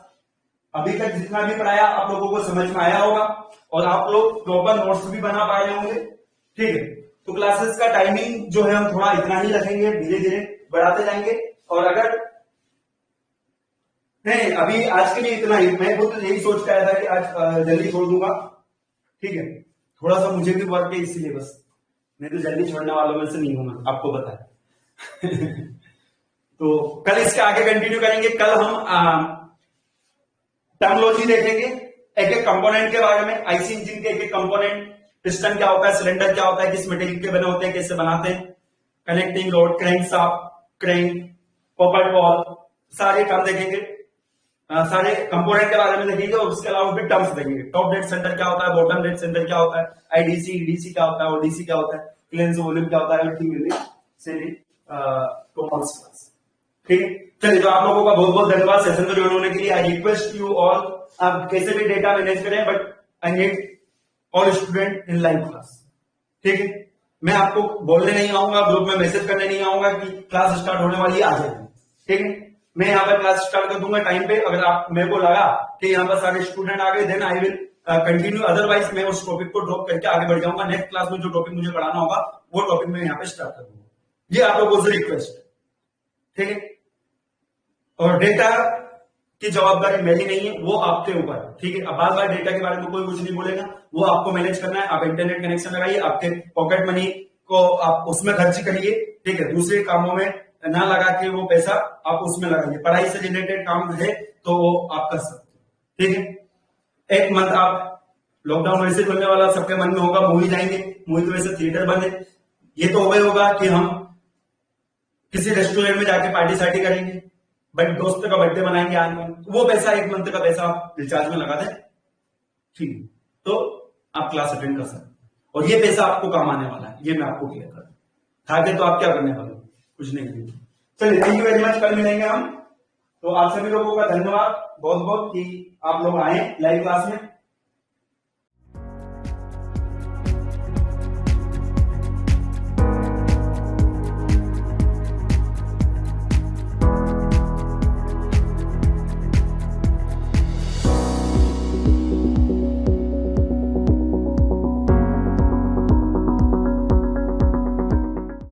अभी तक जितना भी पढ़ाया आप लोगों को समझ में आया होगा, और आप लोग प्रॉपर नोट्स भी बना पा रहे होंगे। ठीक है, तो क्लासेस का टाइमिंग जो है हम थोड़ा इतना ही रखेंगे, धीरे धीरे बढ़ाते जाएंगे। और अगर नहीं, अभी आज के लिए इतना ही। मैं खुद यही सोच के आया था कि आज जल्दी छोड़ दूंगा। ठीक है, थोड़ा सा मुझे भी वर्क है इसीलिए, बस मैं तो जल्दी छोड़ने वालों में से नहीं हूं, मैं आपको पता है। तो कल इसके आगे कंटिन्यू करेंगे। कल हम टर्मोलॉजी देखेंगे, एक एक कंपोनेंट के बारे में, आईसी इंजन के एक एक कंपोनेंट, पिस्टन क्या होता है, सिलेंडर क्या होता है, किस मटेरियल के बने होते हैं, कैसे बनाते हैं, connecting rod, crankshaft, crank, poppet valve, सारे काम देखेंगे। सारे कंपोनेंट के बारे में देखेंगे, और उसके अलावा भी टर्म्स देखेंगे। टॉप डेड सेंटर क्या होता है, बॉटम डेड सेंटर क्या होता है, आईडीसी ईडीसी क्या होता है, ओडीसी क्या होता है, क्लियरेंस वॉल्यूम क्या होता है, everything will be said in to class. ठीक है, चलिए तो आप लोगों का बहुत बहुत धन्यवाद सेशन को ज्वाइन होने के लिए। आई रिक्वेस्ट यू ऑल, आप कैसे भी डेटा मैनेज करें, but I need all student in live class. ठीक है, मैं आपको बोलने नहीं आऊंगा, ग्रुप में मैसेज करने नहीं आऊंगा कि क्लास स्टार्ट होने वाली है, आ जाए। ठीक है, मैं यहाँ पर क्लास स्टार्ट कर दूंगा टाइम पे। अगर आप मेरे को लगा कि यहाँ पर सारे स्टूडेंट आ गए, then I will continue, otherwise मैं उस टॉपिक को ड्रॉप करके आगे बढ़ जाऊंगा। नेक्स्ट क्लास में जो टॉपिक मुझे पढ़ाना होगा वो टॉपिक मैं यहाँ पे स्टार्ट कर दूंगा। ये आप लोगों से रिक्वेस्ट है। ठीक है, और डेटा की जवाबदारी मेरी नहीं है, वो आपके ऊपर है। ठीक है, अब बार बार डेटा के बारे में कोई कुछ नहीं बोलेगा, वो आपको मैनेज करना है। आप इंटरनेट कनेक्शन लगाइए, आपके पॉकेट मनी को आप उसमें खर्च करिए। ठीक है, दूसरे कामों में ना लगा के वो पैसा आप उसमें लगाइए। पढ़ाई से रिलेटेड काम है तो वो आप कर सकते हैं। ठीक है, एक मंथ आप, लॉकडाउन वैसे खुलने वाला, सबके मन में होगा मूवी जाएंगे, मूवी तो वैसे थिएटर बंद है। ये तो वही होगा कि हम किसी रेस्टोरेंट में जाके पार्टी सार्टी करेंगे, बट दोस्त का बर्थडे मनाएंगे आगे, वो पैसा, एक मंथ का पैसा आप रिचार्ज में लगा दें। ठीक है, तो आप क्लास अटेंड कर सकते हैं और ये पैसा आपको काम आने वाला है, ये मैं आपको क्लियर कर दूं। था तो आप क्या करने वाले, कुछ नहीं। चलिए, थैंक यू वेरी मच, कल मिलेंगे हम। तो आप सभी लोगों का धन्यवाद बहुत बहुत कि आप लोग आए लाइव क्लास में।